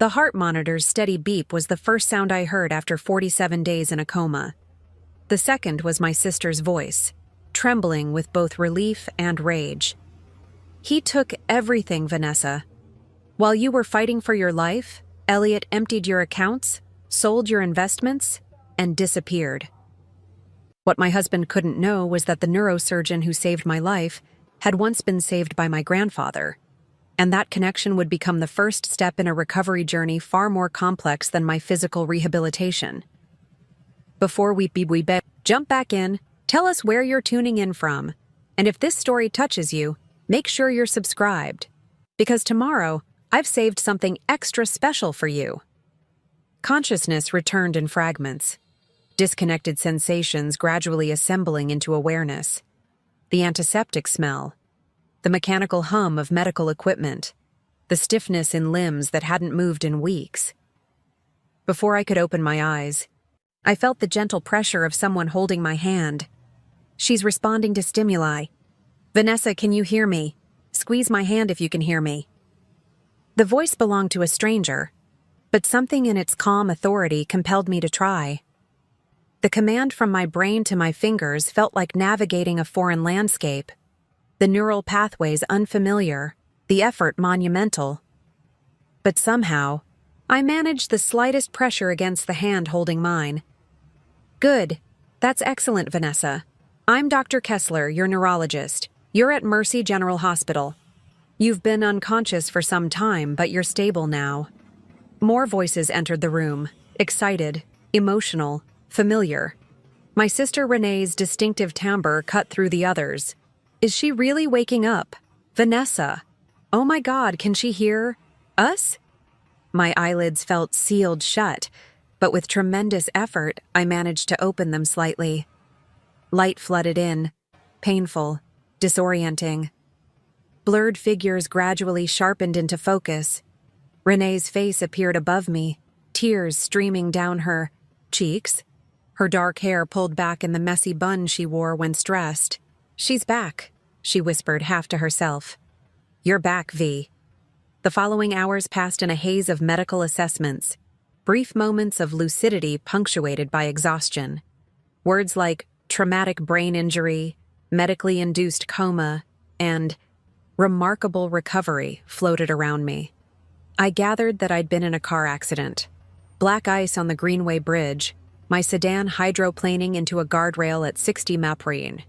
The heart monitor's steady beep was the first sound I heard after 47 days in a coma. The second was my sister's voice, trembling with both relief and rage. "He took everything, Vanessa. While you were fighting for your life, Elliot emptied your accounts, sold your investments, and disappeared." What my husband couldn't know was that the neurosurgeon who saved my life had once been saved by my grandfather, and that connection would become the first step in a recovery journey far more complex than my physical rehabilitation. Before we jump back in, tell us where you're tuning in from, and if this story touches you, make sure you're subscribed, because tomorrow I've saved something extra special for you. Consciousness returned in fragments, disconnected sensations gradually assembling into awareness. The antiseptic smell, the mechanical hum of medical equipment, the stiffness in limbs that hadn't moved in weeks. Before I could open my eyes, I felt the gentle pressure of someone holding my hand. "She's responding to stimuli. Vanessa, can you hear me? Squeeze my hand if you can hear me." The voice belonged to a stranger, but something in its calm authority compelled me to try. The command from my brain to my fingers felt like navigating a foreign landscape, the neural pathways unfamiliar, the effort monumental. But somehow, I managed the slightest pressure against the hand holding mine. "Good. That's excellent, Vanessa. I'm Dr. Kessler, your neurologist. You're at Mercy General Hospital. You've been unconscious for some time, but you're stable now." More voices entered the room, excited, emotional, familiar. My sister Renee's distinctive timbre cut through the others. "Is she really waking up? Vanessa! Oh my God, can she hear us?" My eyelids felt sealed shut, but with tremendous effort, I managed to open them slightly. Light flooded in, painful, disorienting. Blurred figures gradually sharpened into focus. Renee's face appeared above me, tears streaming down her cheeks, her dark hair pulled back in the messy bun she wore when stressed. "She's back," she whispered half to herself. "You're back, V." The following hours passed in a haze of medical assessments, brief moments of lucidity punctuated by exhaustion. Words like traumatic brain injury, medically induced coma, and remarkable recovery floated around me. I gathered that I'd been in a car accident. Black ice on the Greenway Bridge, my sedan hydroplaning into a guardrail at 60 mph.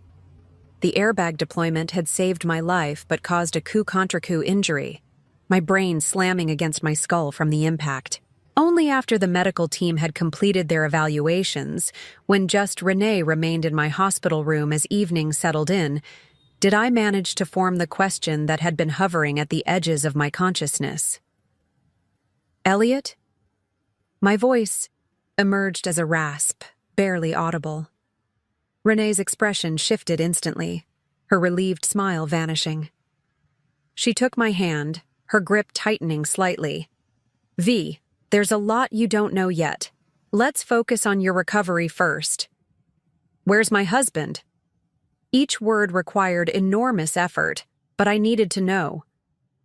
The airbag deployment had saved my life but caused a coup-contre-coup injury, my brain slamming against my skull from the impact. Only after the medical team had completed their evaluations, when just Renee remained in my hospital room as evening settled in, did I manage to form the question that had been hovering at the edges of my consciousness. "Elliot?" My voice emerged as a rasp, barely audible. Renee's expression shifted instantly, her relieved smile vanishing. She took my hand, her grip tightening slightly. "V, there's a lot you don't know yet. Let's focus on your recovery first. Where's my husband?" Each word required enormous effort, but I needed to know.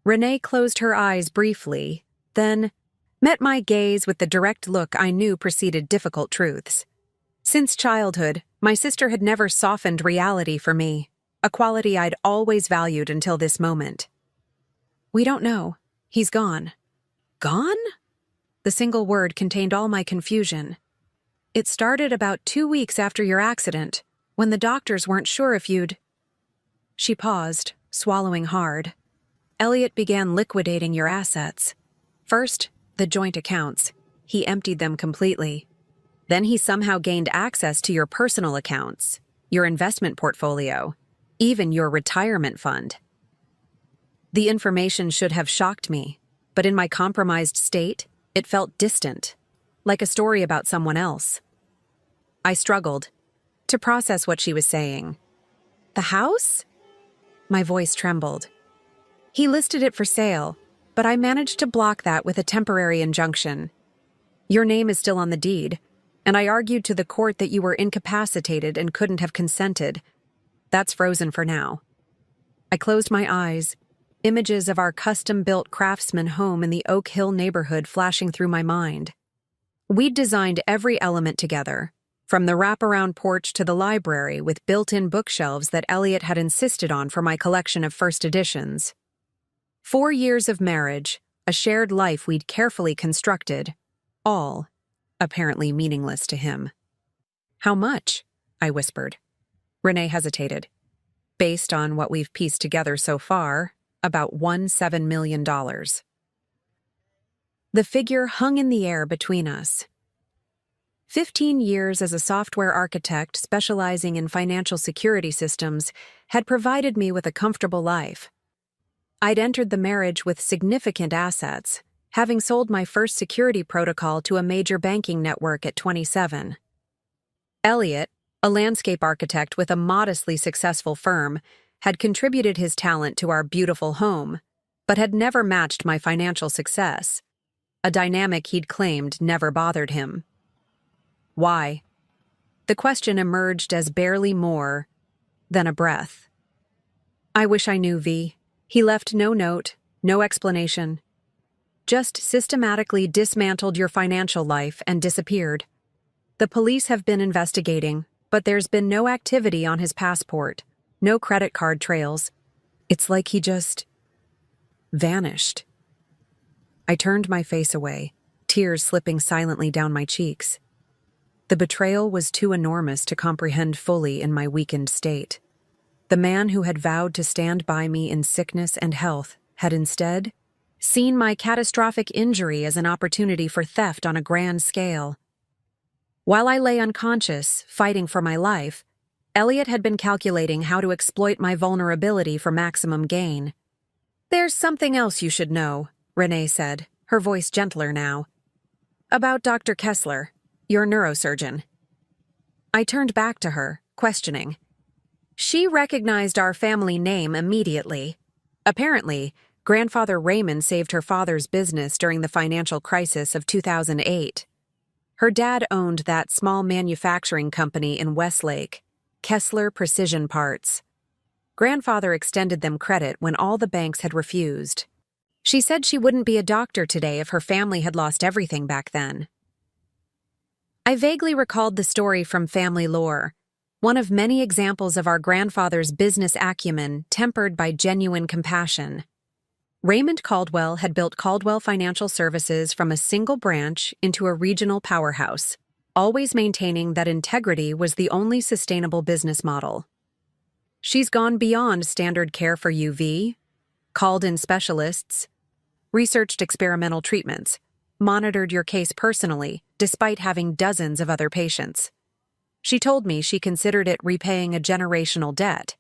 Renee closed her eyes briefly, then met my gaze with the direct look I knew preceded difficult truths. Since childhood, my sister had never softened reality for me, a quality I'd always valued until this moment. "We don't know. He's gone." "Gone?" The single word contained all my confusion. "It started about 2 weeks after your accident, when the doctors weren't sure if you'd—" She paused, swallowing hard. "Elliot began liquidating your assets. First, the joint accounts. He emptied them completely. Then he somehow gained access to your personal accounts, your investment portfolio, even your retirement fund. The information should have shocked me, but in my compromised state, it felt distant, like a story about someone else. I struggled to process what she was saying. "The house?" My voice trembled. "He listed it for sale, but I managed to block that with a temporary injunction. Your name is still on the deed, and I argued to the court that you were incapacitated and couldn't have consented. That's frozen for now." I closed my eyes, images of our custom-built craftsman home in the Oak Hill neighborhood flashing through my mind. We'd designed every element together, from the wraparound porch to the library with built-in bookshelves that Elliot had insisted on for my collection of first editions. 4 years of marriage, a shared life we'd carefully constructed, all apparently meaningless to him. "How much?" I whispered. Renee hesitated. "Based on what we've pieced together so far, about $17 million. The figure hung in the air between us. 15 years as a software architect specializing in financial security systems had provided me with a comfortable life. I'd entered the marriage with significant assets, having sold my first security protocol to a major banking network at 27. Elliot, a landscape architect with a modestly successful firm, had contributed his talent to our beautiful home, but had never matched my financial success, a dynamic he'd claimed never bothered him. Why? The question emerged as barely more than a breath. "I wish I knew, V." He left no note, no explanation. "Just systematically dismantled your financial life and disappeared. The police have been investigating, but there's been no activity on his passport, no credit card trails. It's like he just vanished." I turned my face away, tears slipping silently down my cheeks. The betrayal was too enormous to comprehend fully in my weakened state. The man who had vowed to stand by me in sickness and health had instead seen my catastrophic injury as an opportunity for theft on a grand scale. While I lay unconscious, fighting for my life, Elliot had been calculating how to exploit my vulnerability for maximum gain. "There's something else you should know," Renee said, her voice gentler now. "About Dr. Kessler, your neurosurgeon." I turned back to her, questioning. She recognized our family name immediately. Apparently, grandfather Raymond saved her father's business during the financial crisis of 2008. Her dad owned that small manufacturing company in Westlake, Kessler Precision Parts. Grandfather extended them credit when all the banks had refused. She said she wouldn't be a doctor today if her family had lost everything back then. I vaguely recalled the story from family lore, one of many examples of our grandfather's business acumen tempered by genuine compassion. Raymond Caldwell had built Caldwell Financial Services from a single branch into a regional powerhouse, always maintaining that integrity was the only sustainable business model. "She's gone beyond standard care for UV, called in specialists, researched experimental treatments, monitored your case personally, despite having dozens of other patients. She told me she considered it repaying a generational debt."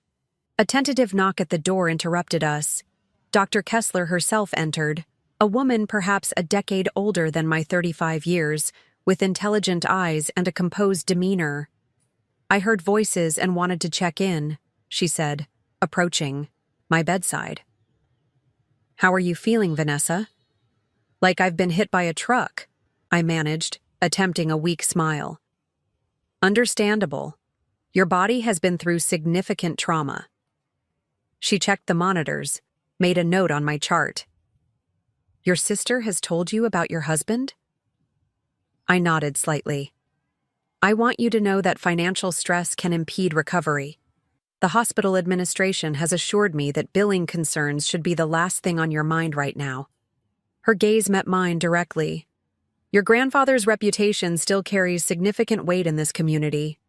A tentative knock at the door interrupted us. Dr. Kessler herself entered, a woman perhaps a decade older than my 35 years, with intelligent eyes and a composed demeanor. "I heard voices and wanted to check in," she said, approaching my bedside. "How are you feeling, Vanessa?" "Like I've been hit by a truck," I managed, attempting a weak smile. "Understandable. Your body has been through significant trauma." She checked the monitors, made a note on my chart. "Your sister has told you about your husband?" I nodded slightly. "I want you to know that financial stress can impede recovery. The hospital administration has assured me that billing concerns should be the last thing on your mind right now." Her gaze met mine directly. "Your grandfather's reputation still carries significant weight in this community."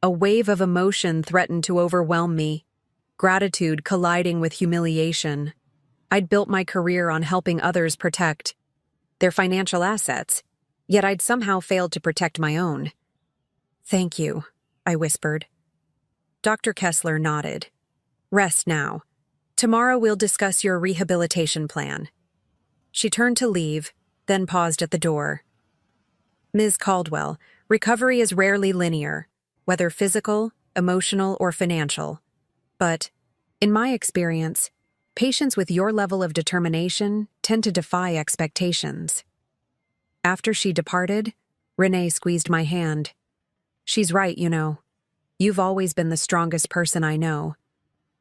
A wave of emotion threatened to overwhelm me, gratitude colliding with humiliation. I'd built my career on helping others protect their financial assets, yet I'd somehow failed to protect my own. "Thank you," I whispered. Dr. Kessler nodded. "Rest now. Tomorrow we'll discuss your rehabilitation plan." She turned to leave, then paused at the door. "Ms. Caldwell, recovery is rarely linear, whether physical, emotional, or financial. But, in my experience, patients with your level of determination tend to defy expectations." After she departed, Renee squeezed my hand. "She's right, you know. You've always been the strongest person I know.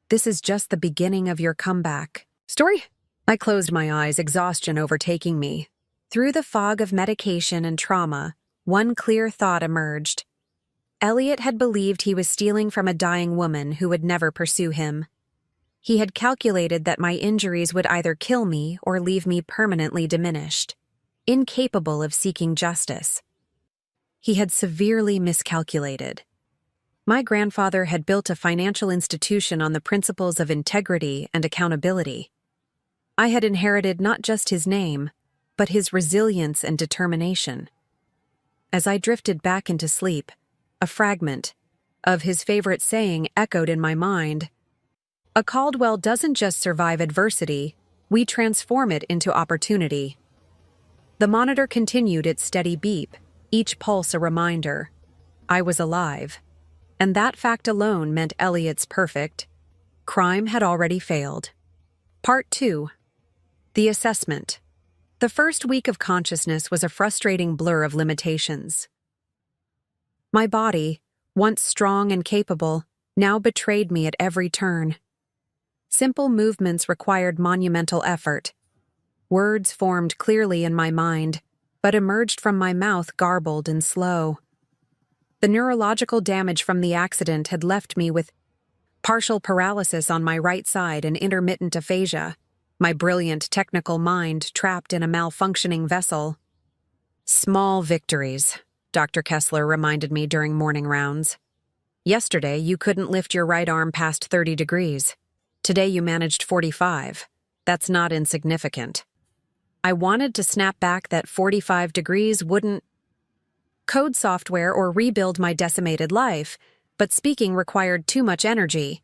This is just the beginning of your comeback, Story? I closed my eyes, exhaustion overtaking me. Through the fog of medication and trauma, one clear thought emerged. Elliot had believed he was stealing from a dying woman who would never pursue him. He had calculated that my injuries would either kill me or leave me permanently diminished, incapable of seeking justice. He had severely miscalculated. My grandfather had built a financial institution on the principles of integrity and accountability. I had inherited not just his name, but his resilience and determination. As I drifted back into sleep, a fragment of his favorite saying echoed in my mind. A Caldwell doesn't just survive adversity, we transform it into opportunity. The monitor continued its steady beep, each pulse a reminder. I was alive. And that fact alone meant Elliot's perfect. Crime had already failed. Part 2. The assessment. The first week of consciousness was a frustrating blur of limitations. My body, once strong and capable, now betrayed me at every turn. Simple movements required monumental effort. Words formed clearly in my mind, but emerged from my mouth garbled and slow. The neurological damage from the accident had left me with partial paralysis on my right side and intermittent aphasia, my brilliant technical mind trapped in a malfunctioning vessel. Small victories, Dr. Kessler reminded me during morning rounds. Yesterday, you couldn't lift your right arm past 30 degrees. Today, you managed 45. That's not insignificant. I wanted to snap back that 45 degrees wouldn't code software or rebuild my decimated life, but speaking required too much energy.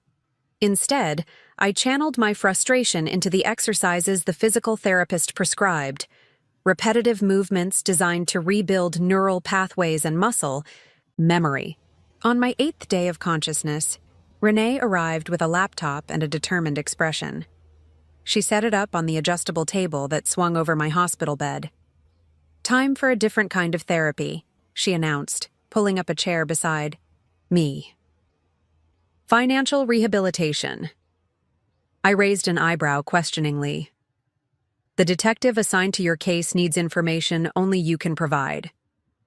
Instead, I channeled my frustration into the exercises the physical therapist prescribed, repetitive movements designed to rebuild neural pathways and muscle memory. On my 8th day of consciousness, Renee arrived with a laptop and a determined expression. She set it up on the adjustable table that swung over my hospital bed. Time for a different kind of therapy, she announced, pulling up a chair beside me. Financial rehabilitation. I raised an eyebrow questioningly. The detective assigned to your case needs information only you can provide.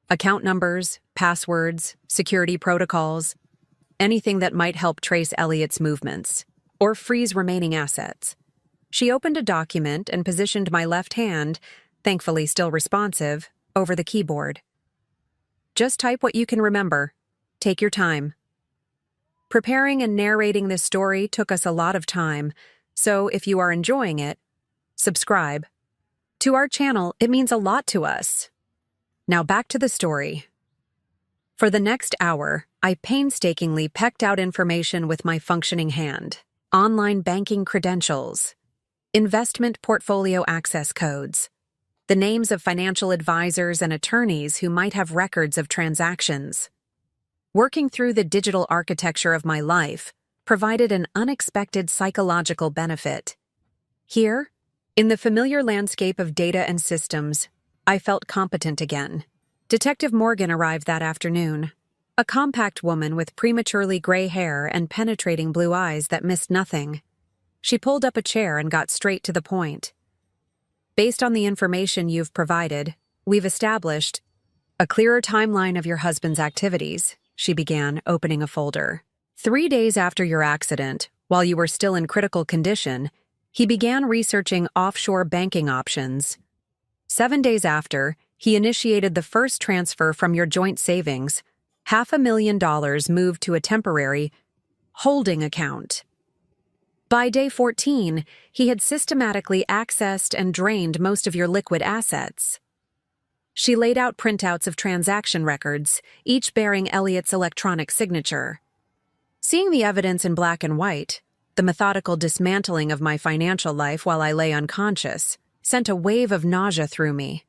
Account numbers, passwords, security protocols, anything that might help trace Elliot's movements, or freeze remaining assets. She opened a document and positioned my left hand, thankfully still responsive, over the keyboard. Just type what you can remember. Take your time. Preparing and narrating this story took us a lot of time, so if you are enjoying it, subscribe. To our channel, it means a lot to us. Now back to the story. For the next hour, I painstakingly pecked out information with my functioning hand. Online banking credentials, investment portfolio access codes, the names of financial advisors and attorneys who might have records of transactions. Working through the digital architecture of my life provided an unexpected psychological benefit. Here, in the familiar landscape of data and systems, I felt competent again. Detective Morgan arrived that afternoon, a compact woman with prematurely gray hair and penetrating blue eyes that missed nothing. She pulled up a chair and got straight to the point. Based on the information you've provided, we've established a clearer timeline of your husband's activities, she began, opening a folder. 3 days after your accident, while you were still in critical condition, he began researching offshore banking options. 7 days after, he initiated the first transfer from your joint savings. $500,000 moved to a temporary holding account. By day 14, he had systematically accessed and drained most of your liquid assets. She laid out printouts of transaction records, each bearing Elliot's electronic signature. Seeing the evidence in black and white, the methodical dismantling of my financial life while I lay unconscious, sent a wave of nausea through me.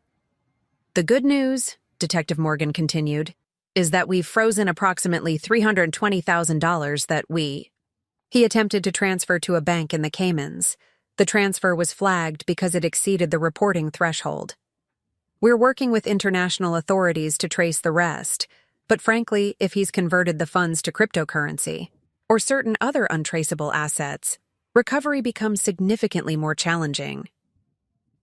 The good news, Detective Morgan continued, is that we've frozen approximately $320,000 that He attempted to transfer to a bank in the Caymans. The transfer was flagged because it exceeded the reporting threshold. We're working with international authorities to trace the rest, but frankly, if he's converted the funds to cryptocurrency or certain other untraceable assets, recovery becomes significantly more challenging.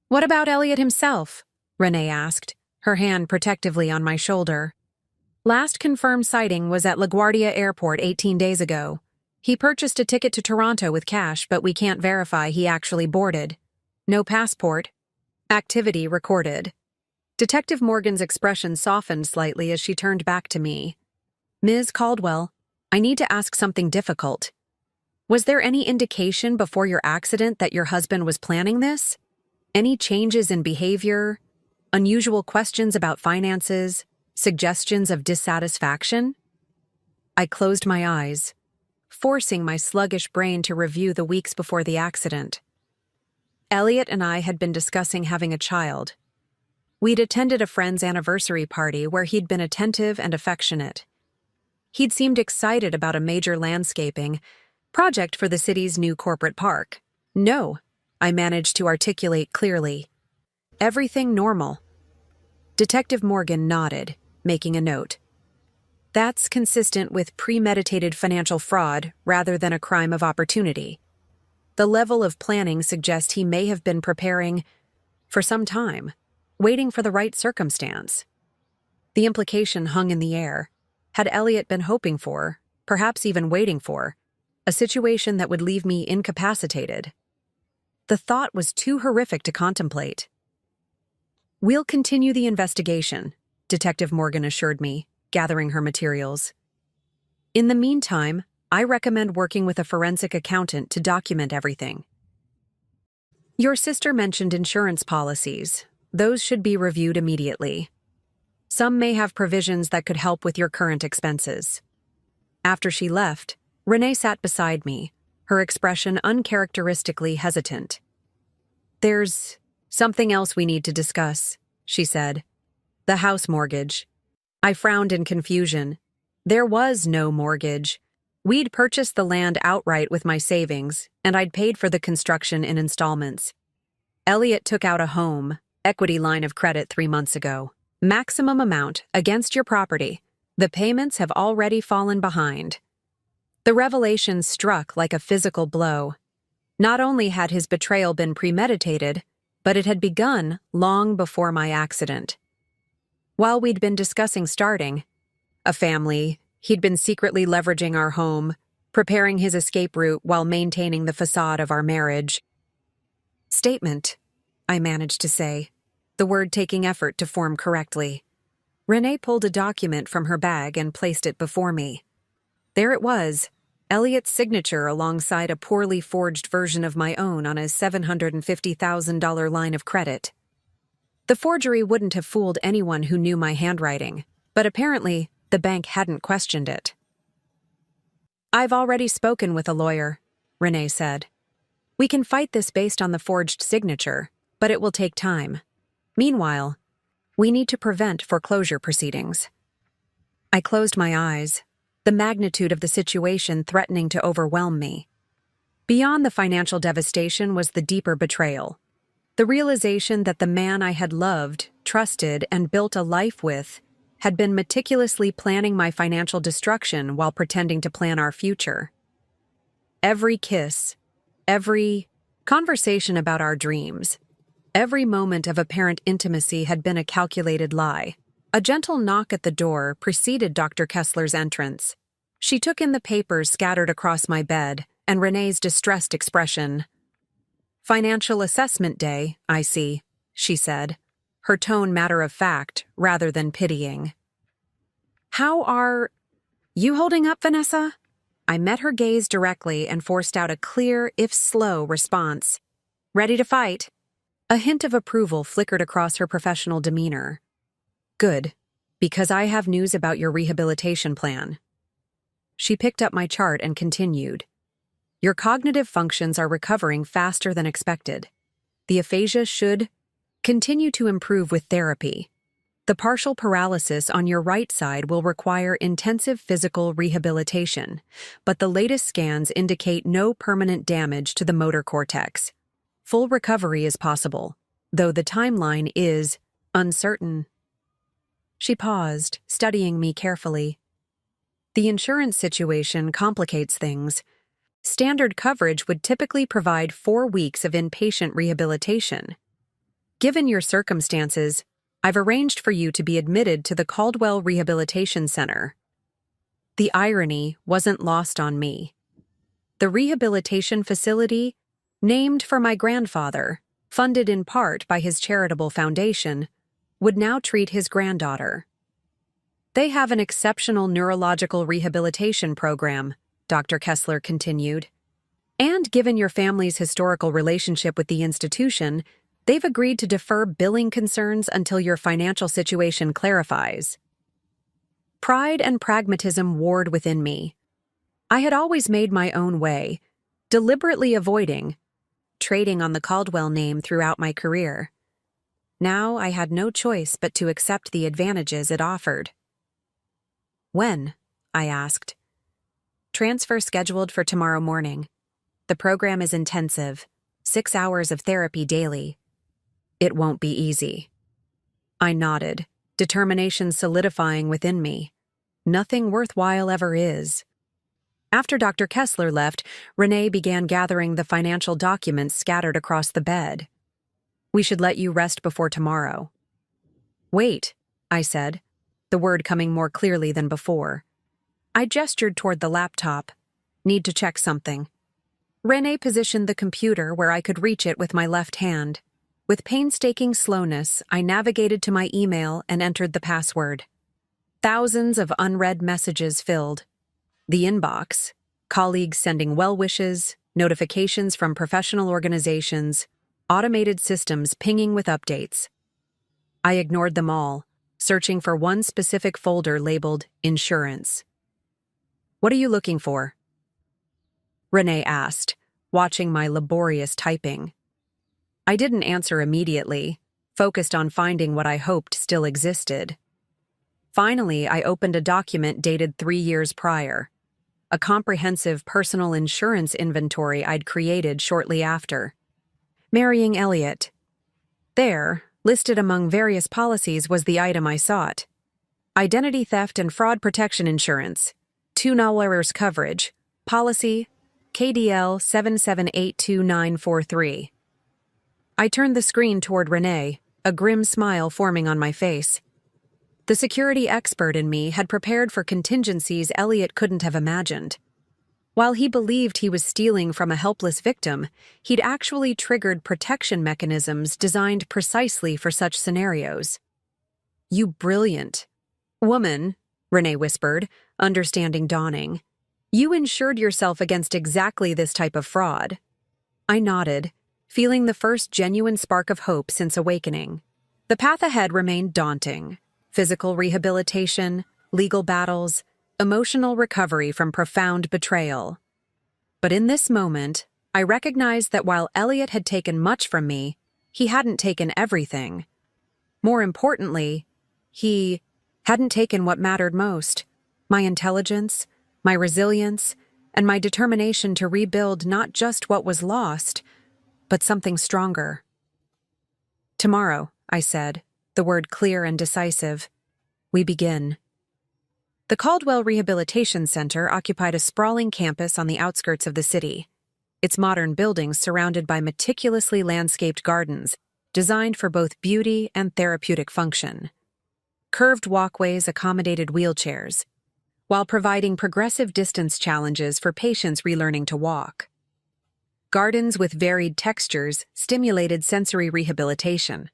What about Elliot himself? Renee asked, her hand protectively on my shoulder. Last confirmed sighting was at LaGuardia Airport 18 days ago. He purchased a ticket to Toronto with cash, but we can't verify he actually boarded. No passport. Activity recorded. Detective Morgan's expression softened slightly as she turned back to me. Ms. Caldwell, I need to ask something difficult. Was there any indication before your accident that your husband was planning this? Any changes in behavior? Unusual questions about finances? Suggestions of dissatisfaction? I closed my eyes, forcing my sluggish brain to review the weeks before the accident. Elliot and I had been discussing having a child. We'd attended a friend's anniversary party where he'd been attentive and affectionate. He'd seemed excited about a major landscaping project for the city's new corporate park. No, I managed to articulate clearly. Everything normal. Detective Morgan nodded, making a note. That's consistent with premeditated financial fraud rather than a crime of opportunity. The level of planning suggests he may have been preparing for some time, waiting for the right circumstance. The implication hung in the air. Had Elliot been hoping for, perhaps even waiting for, a situation that would leave me incapacitated? The thought was too horrific to contemplate. We'll continue the investigation, Detective Morgan assured me, gathering her materials. In the meantime, I recommend working with a forensic accountant to document everything. Your sister mentioned insurance policies. Those should be reviewed immediately. Some may have provisions that could help with your current expenses. After she left, Renee sat beside me, her expression uncharacteristically hesitant. There's something else we need to discuss, she said. The house mortgage. I frowned in confusion. There was no mortgage. We'd purchased the land outright with my savings, and I'd paid for the construction in installments. Elliot took out a home equity line of credit 3 months ago. Maximum amount against your property. The payments have already fallen behind. The revelation struck like a physical blow. Not only had his betrayal been premeditated, but it had begun long before my accident. While we'd been discussing starting a family, he'd been secretly leveraging our home, preparing his escape route while maintaining the facade of our marriage. Statement, I managed to say, the word taking effort to form correctly. Renee pulled a document from her bag and placed it before me. There it was, Elliot's signature alongside a poorly forged version of my own on a $750,000 line of credit. The forgery wouldn't have fooled anyone who knew my handwriting, but apparently the bank hadn't questioned it. I've already spoken with a lawyer, Renee said. We can fight this based on the forged signature, but it will take time. Meanwhile, we need to prevent foreclosure proceedings. I closed my eyes, the magnitude of the situation threatening to overwhelm me. Beyond the financial devastation was the deeper betrayal. The realization that the man I had loved, trusted, and built a life with had been meticulously planning my financial destruction while pretending to plan our future. Every kiss, every conversation about our dreams, every moment of apparent intimacy had been a calculated lie. A gentle knock at the door preceded Dr. Kessler's entrance. She took in the papers scattered across my bed and Renee's distressed expression. Financial assessment day, I see, she said, her tone matter-of-fact rather than pitying. How are you holding up, Vanessa? I met her gaze directly and forced out a clear, if slow, response. Ready to fight? A hint of approval flickered across her professional demeanor. Good, because I have news about your rehabilitation plan. She picked up my chart and continued. Your cognitive functions are recovering faster than expected. The aphasia should continue to improve with therapy. The partial paralysis on your right side will require intensive physical rehabilitation, but the latest scans indicate no permanent damage to the motor cortex. Full recovery is possible, though the timeline is uncertain. She paused, studying me carefully. The insurance situation complicates things. Standard coverage would typically provide 4 weeks of inpatient rehabilitation. Given your circumstances, I've arranged for you to be admitted to the Caldwell Rehabilitation Center. The irony wasn't lost on me. The rehabilitation facility, named for my grandfather, funded in part by his charitable foundation, would now treat his granddaughter. They have an exceptional neurological rehabilitation program, Dr. Kessler continued. And given your family's historical relationship with the institution, they've agreed to defer billing concerns until your financial situation clarifies. Pride and pragmatism warred within me. I had always made my own way, deliberately avoiding trading on the Caldwell name throughout my career. Now I had no choice but to accept the advantages it offered. When? I asked. Transfer scheduled for tomorrow morning. The program is intensive, 6 hours of therapy daily. It won't be easy. I nodded, determination solidifying within me. Nothing worthwhile ever is. After Dr. Kessler left, Renee began gathering the financial documents scattered across the bed. We should let you rest before tomorrow. Wait, I said, the word coming more clearly than before. I gestured toward the laptop. Need to check something. Renee positioned the computer where I could reach it with my left hand. With painstaking slowness, I navigated to my email and entered the password. Thousands of unread messages filled the inbox, colleagues sending well wishes, notifications from professional organizations, automated systems pinging with updates. I ignored them all, searching for one specific folder labeled Insurance. What are you looking for? Renee asked, watching my laborious typing. I didn't answer immediately, focused on finding what I hoped still existed. Finally, I opened a document dated 3 years prior, a comprehensive personal insurance inventory I'd created shortly after. Marrying Elliot. There, listed among various policies, was the item I sought. Identity theft and fraud protection insurance, $2 coverage, policy KDL 7782943. I turned the screen toward Renee, a grim smile forming on my face. The security expert in me had prepared for contingencies Elliot couldn't have imagined. While he believed he was stealing from a helpless victim, he'd actually triggered protection mechanisms designed precisely for such scenarios. You brilliant woman, Renee whispered, understanding dawning. You insured yourself against exactly this type of fraud. I nodded, feeling the first genuine spark of hope since awakening. The path ahead remained daunting. Physical rehabilitation, legal battles, emotional recovery from profound betrayal. But in this moment, I recognized that while Elliot had taken much from me, he hadn't taken everything. More importantly, he hadn't taken what mattered most: my intelligence, my resilience, and my determination to rebuild not just what was lost, but something stronger. Tomorrow, I said, the word clear and decisive. We begin. The Caldwell Rehabilitation Center occupied a sprawling campus on the outskirts of the city, its modern buildings surrounded by meticulously landscaped gardens, designed for both beauty and therapeutic function. Curved walkways accommodated wheelchairs, while providing progressive distance challenges for patients relearning to walk. Gardens with varied textures stimulated sensory rehabilitation.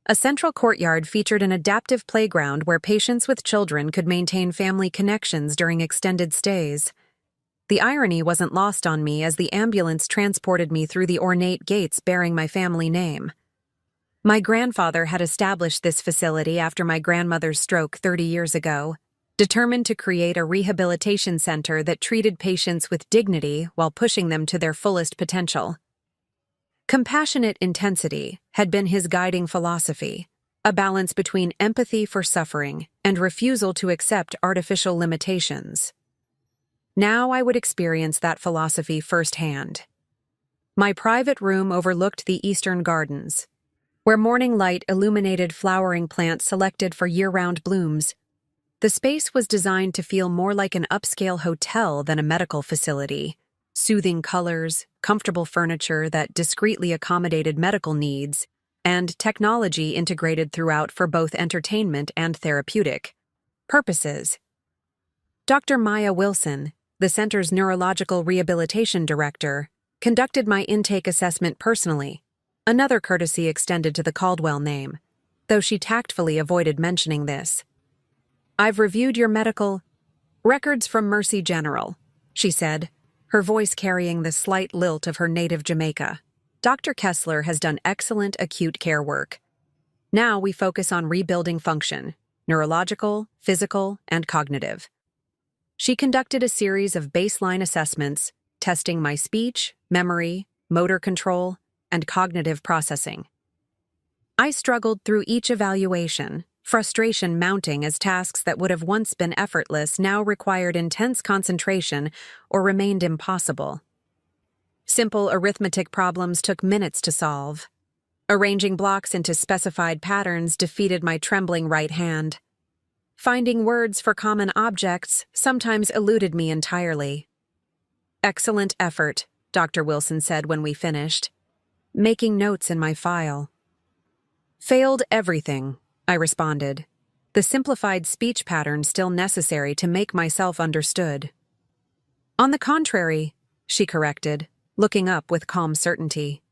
A central courtyard featured an adaptive playground where patients with children could maintain family connections during extended stays. The irony wasn't lost on me as the ambulance transported me through the ornate gates bearing my family name. My grandfather had established this facility after my grandmother's stroke 30 years ago, determined to create a rehabilitation center that treated patients with dignity while pushing them to their fullest potential. Compassionate intensity had been his guiding philosophy, a balance between empathy for suffering and refusal to accept artificial limitations. Now I would experience that philosophy firsthand. My private room overlooked the eastern gardens, where morning light illuminated flowering plants selected for year-round blooms. The space was designed to feel more like an upscale hotel than a medical facility, soothing colors, comfortable furniture that discreetly accommodated medical needs, and technology integrated throughout for both entertainment and therapeutic purposes. Dr. Maya Wilson, the center's neurological rehabilitation director, conducted my intake assessment personally, another courtesy extended to the Caldwell name, though she tactfully avoided mentioning this. "I've reviewed your medical records from Mercy General," she said, her voice carrying the slight lilt of her native Jamaica. "Dr. Kessler has done excellent acute care work. Now we focus on rebuilding function, neurological, physical, and cognitive." She conducted a series of baseline assessments, testing my speech, memory, motor control, and cognitive processing. I struggled through each evaluation, frustration mounting as tasks that would have once been effortless now required intense concentration or remained impossible. Simple arithmetic problems took minutes to solve. Arranging blocks into specified patterns defeated my trembling right hand. Finding words for common objects sometimes eluded me entirely. "Excellent effort," Dr. Wilson said when we finished, making notes in my file. "Failed everything," I responded, the simplified speech pattern still necessary to make myself understood. "On the contrary," she corrected, looking up with calm certainty.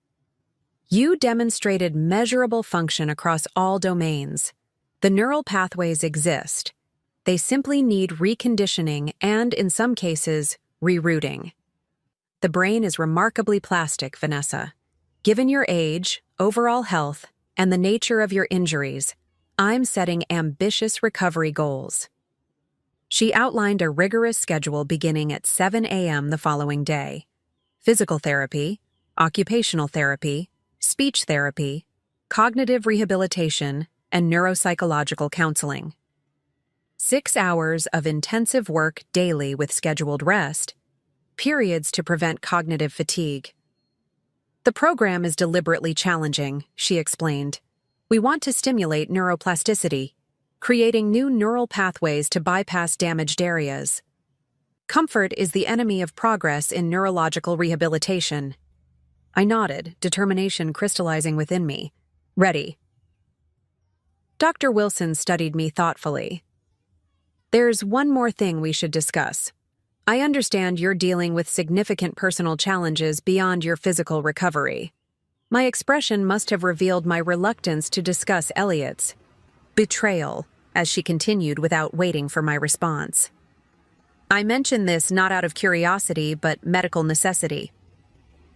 "You demonstrated measurable function across all domains. The neural pathways exist. They simply need reconditioning and, in some cases, rerouting. The brain is remarkably plastic, Vanessa. Given your age, overall health, and the nature of your injuries, I'm setting ambitious recovery goals." She outlined a rigorous schedule beginning at 7 a.m. the following day. Physical therapy, occupational therapy, speech therapy, cognitive rehabilitation, and neuropsychological counseling. 6 hours of intensive work daily with scheduled rest, periods to prevent cognitive fatigue. "The program is deliberately challenging," she explained. "We want to stimulate neuroplasticity, creating new neural pathways to bypass damaged areas. Comfort is the enemy of progress in neurological rehabilitation." I nodded, determination crystallizing within me. "Ready." Dr. Wilson studied me thoughtfully. "There's one more thing we should discuss. I understand you're dealing with significant personal challenges beyond your physical recovery." My expression must have revealed my reluctance to discuss Elliot's betrayal, as she continued without waiting for my response. "I mention this not out of curiosity, but medical necessity.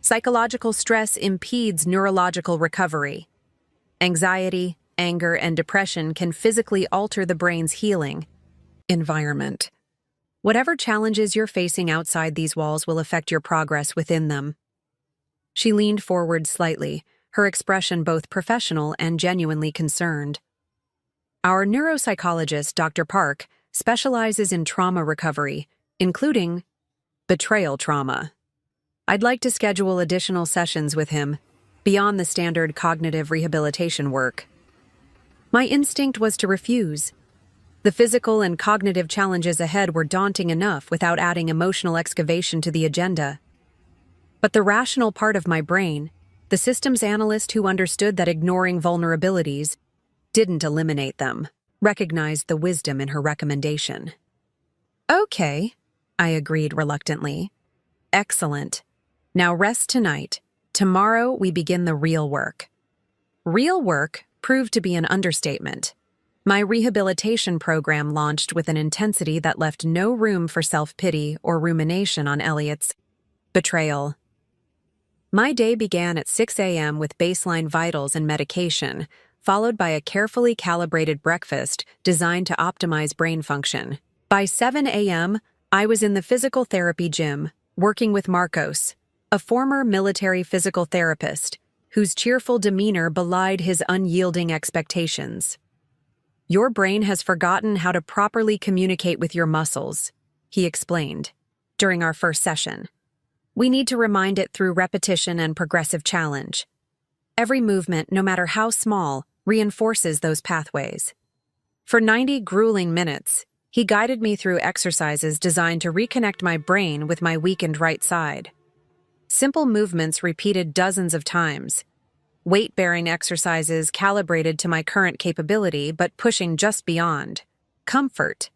Psychological stress impedes neurological recovery. Anxiety, anger, and depression can physically alter the brain's healing environment. Whatever challenges you're facing outside these walls will affect your progress within them." She leaned forward slightly, her expression both professional and genuinely concerned. "Our neuropsychologist, Dr. Park, specializes in trauma recovery, including betrayal trauma. I'd like to schedule additional sessions with him, beyond the standard cognitive rehabilitation work." My instinct was to refuse. The physical and cognitive challenges ahead were daunting enough without adding emotional excavation to the agenda. But the rational part of my brain, the systems analyst who understood that ignoring vulnerabilities didn't eliminate them, recognized the wisdom in her recommendation. "Okay," I agreed reluctantly. "Excellent. Now rest tonight. Tomorrow we begin the real work." Real work proved to be an understatement. My rehabilitation program launched with an intensity that left no room for self-pity or rumination on Elliot's betrayal. My day began at 6 a.m. with baseline vitals and medication, followed by a carefully calibrated breakfast designed to optimize brain function. By 7 a.m., I was in the physical therapy gym, working with Marcos, a former military physical therapist, whose cheerful demeanor belied his unyielding expectations. "Your brain has forgotten how to properly communicate with your muscles," he explained, during our first session. "We need to remind it through repetition and progressive challenge. Every movement, no matter how small, reinforces those pathways." For 90 grueling minutes, He guided me through exercises designed to reconnect my brain with my weakened right side. Simple movements repeated dozens of times. Weight-bearing exercises calibrated to my current capability but pushing just beyond. Comfort.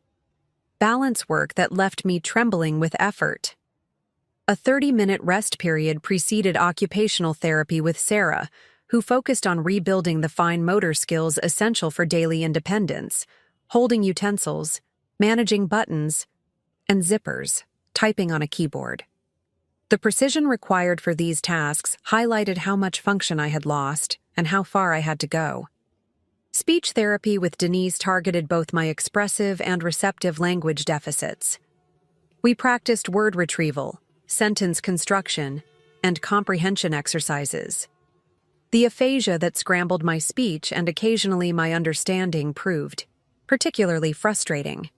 Balance work that left me trembling with effort. A 30-minute rest period preceded occupational therapy with Sarah, who focused on rebuilding the fine motor skills essential for daily independence, holding utensils, managing buttons, and zippers, typing on a keyboard. The precision required for these tasks highlighted how much function I had lost and how far I had to go. Speech therapy with Denise targeted both my expressive and receptive language deficits. We practiced word retrieval, sentence construction, and comprehension exercises. The aphasia that scrambled my speech and occasionally my understanding proved particularly frustrating.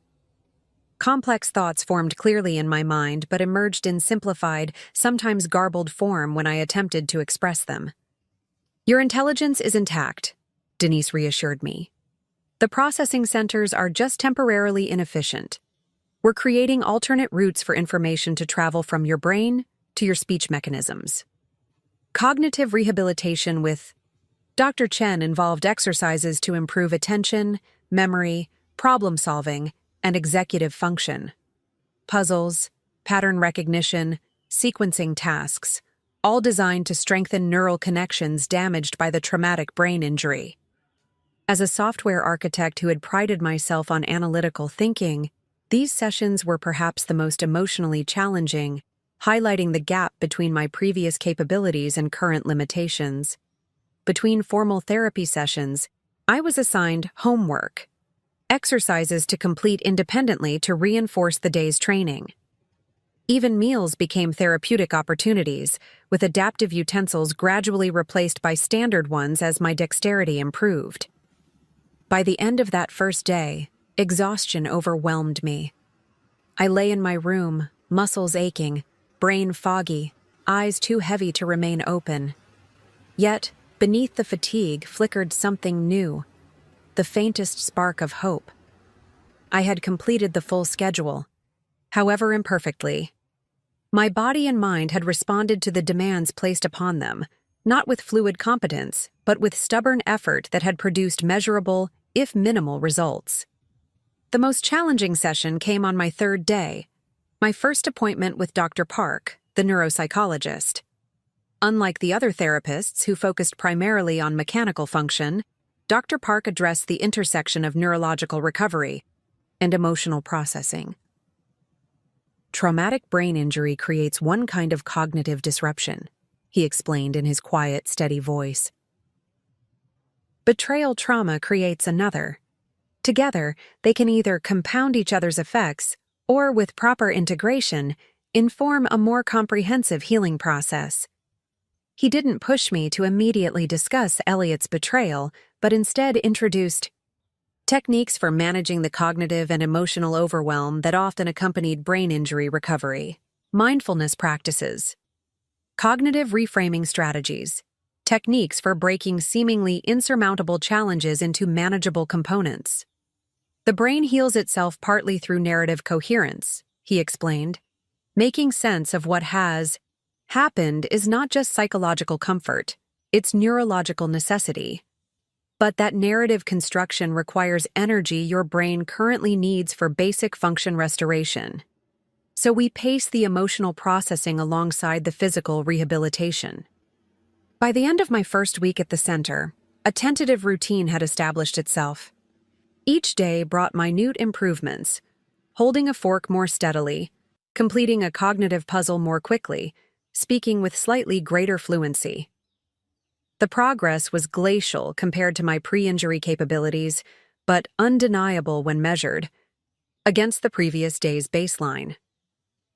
Complex thoughts formed clearly in my mind but emerged in simplified, sometimes garbled form when I attempted to express them. "Your intelligence is intact," Denise reassured me. "The processing centers are just temporarily inefficient. We're creating alternate routes for information to travel from your brain to your speech mechanisms." Cognitive rehabilitation with Dr. Chen involved exercises to improve attention, memory, problem-solving, and executive function. Puzzles, pattern recognition, sequencing tasks, all designed to strengthen neural connections damaged by the traumatic brain injury. As a software architect who had prided myself on analytical thinking, these sessions were perhaps the most emotionally challenging, highlighting the gap between my previous capabilities and current limitations. Between formal therapy sessions, I was assigned homework, exercises to complete independently to reinforce the day's training. Even meals became therapeutic opportunities, with adaptive utensils gradually replaced by standard ones as my dexterity improved. By the end of that first day, exhaustion overwhelmed me. I lay in my room, muscles aching, brain foggy, eyes too heavy to remain open. Yet, beneath the fatigue flickered something new, the faintest spark of hope. I had completed the full schedule, however imperfectly. My body and mind had responded to the demands placed upon them, not with fluid competence, but with stubborn effort that had produced measurable, if minimal, results. The most challenging session came on my third day, my first appointment with Dr. Park, the neuropsychologist. Unlike the other therapists who focused primarily on mechanical function, Dr. Park addressed the intersection of neurological recovery and emotional processing. Traumatic brain injury creates one kind of cognitive disruption, he explained in his quiet, steady voice. Betrayal trauma creates another. Together, they can either compound each other's effects or, with proper integration, inform a more comprehensive healing process. He didn't push me to immediately discuss Elliot's betrayal, but instead introduced techniques for managing the cognitive and emotional overwhelm that often accompanied brain injury recovery, mindfulness practices, cognitive reframing strategies, techniques for breaking seemingly insurmountable challenges into manageable components. The brain heals itself partly through narrative coherence, he explained. Making sense of what has happened is not just psychological comfort, it's neurological necessity. But that narrative construction requires energy your brain currently needs for basic function restoration. So we pace the emotional processing alongside the physical rehabilitation. By the end of my first week at the center, a tentative routine had established itself. Each day brought minute improvements, holding a fork more steadily, completing a cognitive puzzle more quickly, speaking with slightly greater fluency. The progress was glacial compared to my pre-injury capabilities, but undeniable when measured against the previous day's baseline.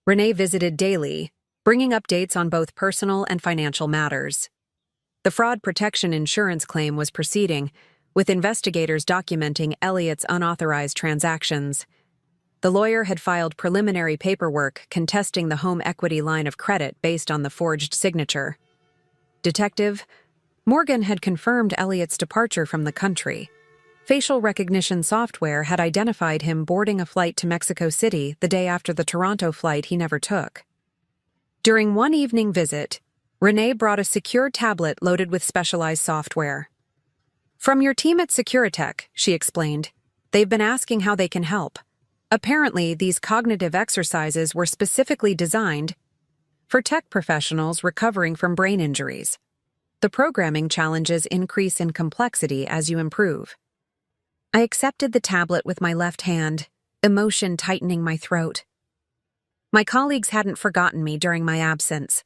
Renee visited daily, bringing updates on both personal and financial matters. The fraud protection insurance claim was proceeding, with investigators documenting Elliot's unauthorized transactions. The lawyer had filed preliminary paperwork contesting the home equity line of credit based on the forged signature. Detective Morgan had confirmed Elliot's departure from the country. Facial recognition software had identified him boarding a flight to Mexico City the day after the Toronto flight he never took. During one evening visit, Renee brought a secure tablet loaded with specialized software. "From your team at Securitech," she explained. "They've been asking how they can help. Apparently, these cognitive exercises were specifically designed for tech professionals recovering from brain injuries. The programming challenges increase in complexity as you improve." I accepted the tablet with my left hand, emotion tightening my throat. My colleagues hadn't forgotten me during my absence.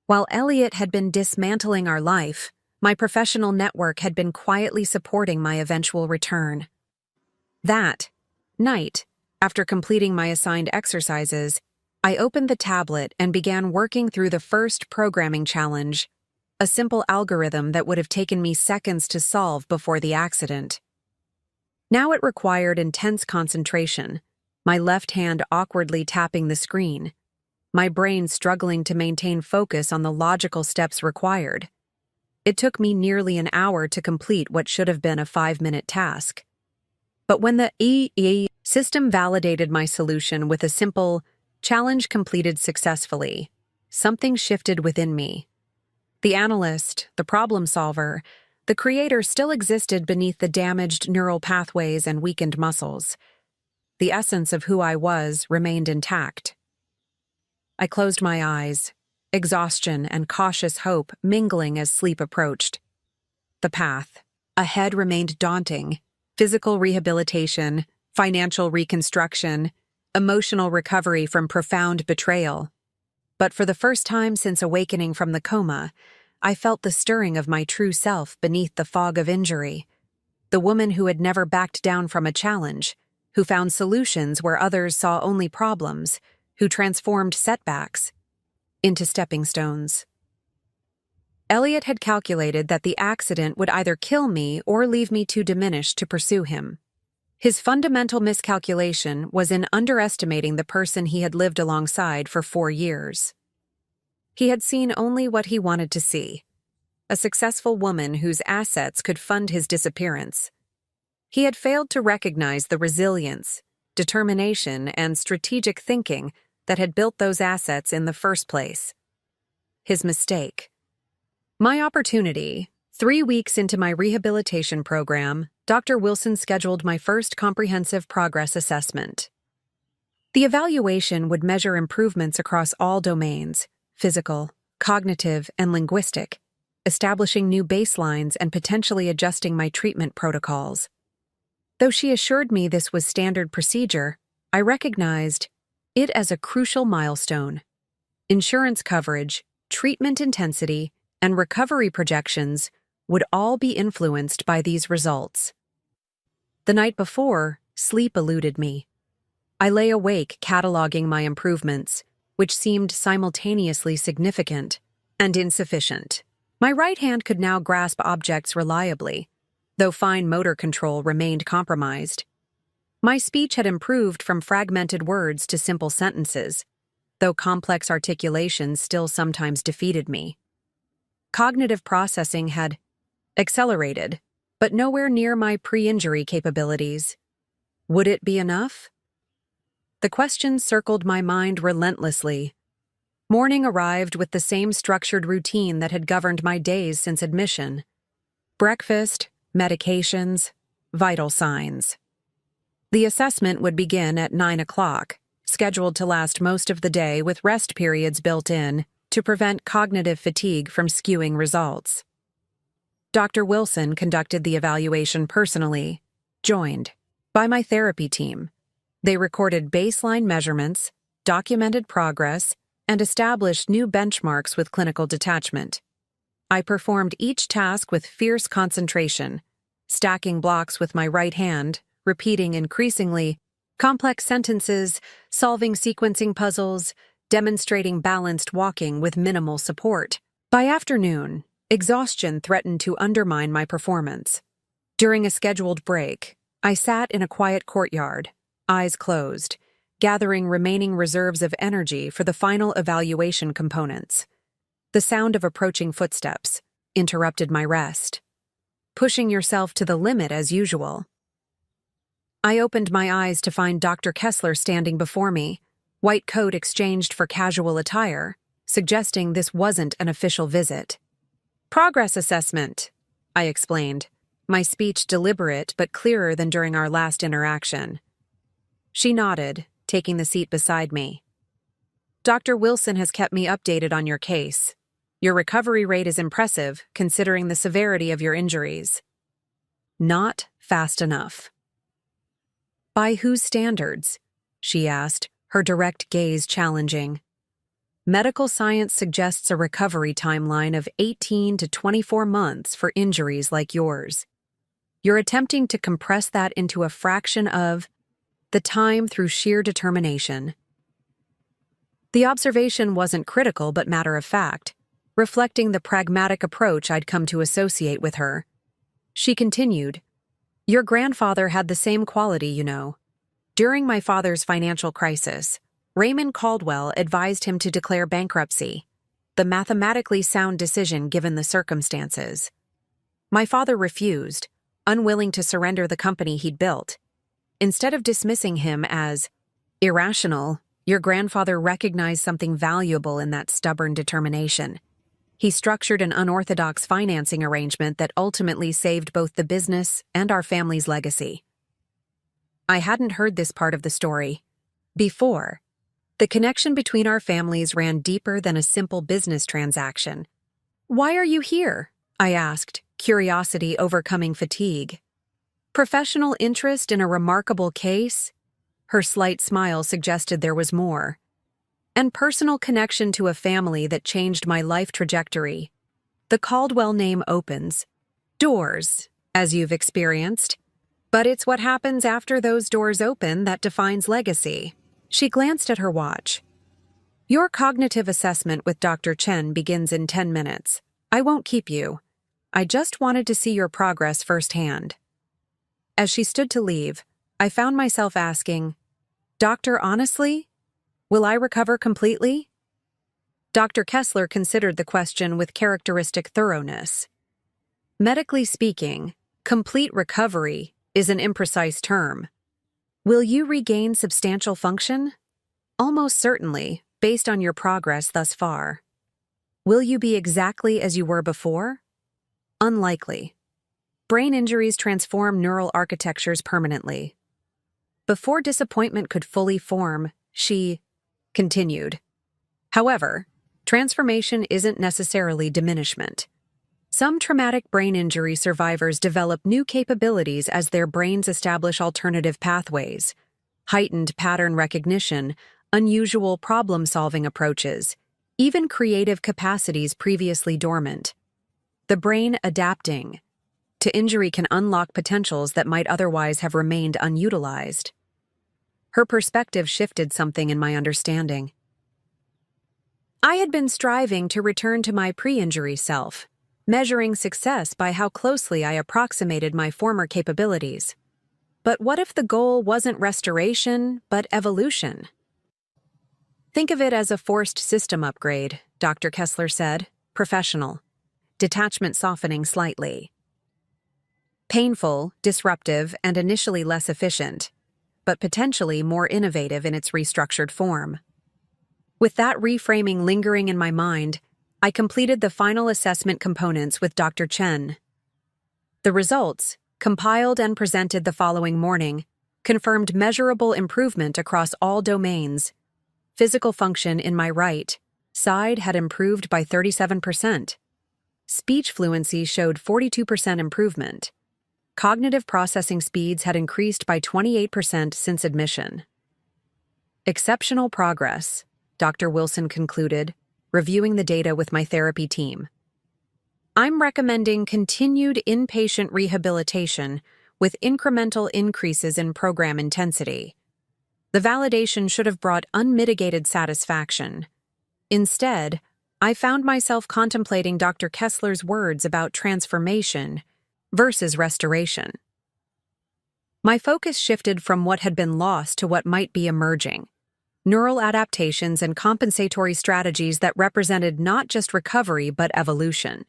While Elliot had been dismantling our life, my professional network had been quietly supporting my eventual return. That night, after completing my assigned exercises, I opened the tablet and began working through the first programming challenge, a simple algorithm that would have taken me seconds to solve before the accident. Now it required intense concentration, my left hand awkwardly tapping the screen, my brain struggling to maintain focus on the logical steps required. It took me nearly an hour to complete what should have been a 5-minute task. But when the EE system validated my solution with a simple challenge completed successfully, something shifted within me. The analyst, the problem solver, the creator still existed beneath the damaged neural pathways and weakened muscles. The essence of who I was remained intact. I closed my eyes, exhaustion and cautious hope mingling as sleep approached. The path ahead remained daunting: physical rehabilitation, financial reconstruction, emotional recovery from profound betrayal. But for the first time since awakening from the coma, I felt the stirring of my true self beneath the fog of injury. The woman who had never backed down from a challenge, who found solutions where others saw only problems, who transformed setbacks into stepping stones. Elliot had calculated that the accident would either kill me or leave me too diminished to pursue him. His fundamental miscalculation was in underestimating the person he had lived alongside for 4 years. He had seen only what he wanted to see: a successful woman whose assets could fund his disappearance. He had failed to recognize the resilience, determination, and strategic thinking that had built those assets in the first place. His mistake. My opportunity. 3 weeks into my rehabilitation program, Dr. Wilson scheduled my first comprehensive progress assessment. The evaluation would measure improvements across all domains: physical, cognitive, and linguistic, establishing new baselines and potentially adjusting my treatment protocols. Though she assured me this was standard procedure, I recognized it as a crucial milestone. Insurance coverage, treatment intensity, and recovery projections would all be influenced by these results. The night before, sleep eluded me. I lay awake cataloging my improvements, which seemed simultaneously significant and insufficient. My right hand could now grasp objects reliably, though fine motor control remained compromised. My speech had improved from fragmented words to simple sentences, though complex articulations still sometimes defeated me. Cognitive processing had accelerated, but nowhere near my pre-injury capabilities. Would it be enough? The question circled my mind relentlessly. Morning arrived with the same structured routine that had governed my days since admission. Breakfast, medications, vital signs. The assessment would begin at 9 o'clock, scheduled to last most of the day with rest periods built in to prevent cognitive fatigue from skewing results. Dr. Wilson conducted the evaluation personally, joined by my therapy team. They recorded baseline measurements, documented progress, and established new benchmarks with clinical detachment. I performed each task with fierce concentration, stacking blocks with my right hand, repeating increasingly complex sentences, solving sequencing puzzles, demonstrating balanced walking with minimal support. By afternoon, exhaustion threatened to undermine my performance. During a scheduled break, I sat in a quiet courtyard, eyes closed, gathering remaining reserves of energy for the final evaluation components. The sound of approaching footsteps interrupted my rest. pushing yourself to the limit as usual. I opened my eyes to find Dr. Kessler standing before me, white coat exchanged for casual attire, suggesting this wasn't an official visit. Progress assessment, I explained, my speech deliberate but clearer than during our last interaction. She nodded, taking the seat beside me. Dr. Wilson has kept me updated on your case. Your recovery rate is impressive, considering the severity of your injuries. Not fast enough. By whose standards? She asked, her direct gaze challenging. Medical science suggests a recovery timeline of 18 to 24 months for injuries like yours. You're attempting to compress that into a fraction of the time through sheer determination. The observation wasn't critical but matter of fact, reflecting the pragmatic approach I'd come to associate with her. She continued, Your grandfather had the same quality, you know. During my father's financial crisis, Raymond Caldwell advised him to declare bankruptcy, the mathematically sound decision given the circumstances. My father refused, unwilling to surrender the company he'd built. Instead of dismissing him as irrational, your grandfather recognized something valuable in that stubborn determination. He structured an unorthodox financing arrangement that ultimately saved both the business and our family's legacy. I hadn't heard this part of the story before. The connection between our families ran deeper than a simple business transaction. Why are you here? I asked, curiosity overcoming fatigue. Professional interest in a remarkable case? Her slight smile suggested there was more. And personal connection to a family that changed my life trajectory. The Caldwell name opens doors, as you've experienced. But it's what happens after those doors open that defines legacy. She glanced at her watch. Your cognitive assessment with Dr. Chen begins in 10 minutes. I won't keep you. I just wanted to see your progress firsthand. As she stood to leave, I found myself asking, Doctor, honestly? Will I recover completely? Dr. Kessler considered the question with characteristic thoroughness. Medically speaking, complete recovery is an imprecise term. Will you regain substantial function? Almost certainly, based on your progress thus far. Will you be exactly as you were before? Unlikely. Brain injuries transform neural architectures permanently. Before disappointment could fully form, she continued. However, transformation isn't necessarily diminishment. Some traumatic brain injury survivors develop new capabilities as their brains establish alternative pathways, heightened pattern recognition, unusual problem-solving approaches, even creative capacities previously dormant. The brain adapting to injury can unlock potentials that might otherwise have remained unutilized. Her perspective shifted something in my understanding. I had been striving to return to my pre-injury self, measuring success by how closely I approximated my former capabilities. But what if the goal wasn't restoration, but evolution? Think of it as a forced system upgrade, Dr. Kessler said, professional. Detachment softening slightly. Painful, disruptive, and initially less efficient, but potentially more innovative in its restructured form. With that reframing lingering in my mind, I completed the final assessment components with Dr. Chen. The results, compiled and presented the following morning, confirmed measurable improvement across all domains. Physical function in my right side had improved by 37%. Speech fluency showed 42% improvement. Cognitive processing speeds had increased by 28% since admission. Exceptional progress, Dr. Wilson concluded, reviewing the data with my therapy team. I'm recommending continued inpatient rehabilitation with incremental increases in program intensity. The validation should have brought unmitigated satisfaction. Instead, I found myself contemplating Dr. Kessler's words about transformation versus restoration. My focus shifted from what had been lost to what might be emerging. Neural adaptations and compensatory strategies that represented not just recovery but evolution.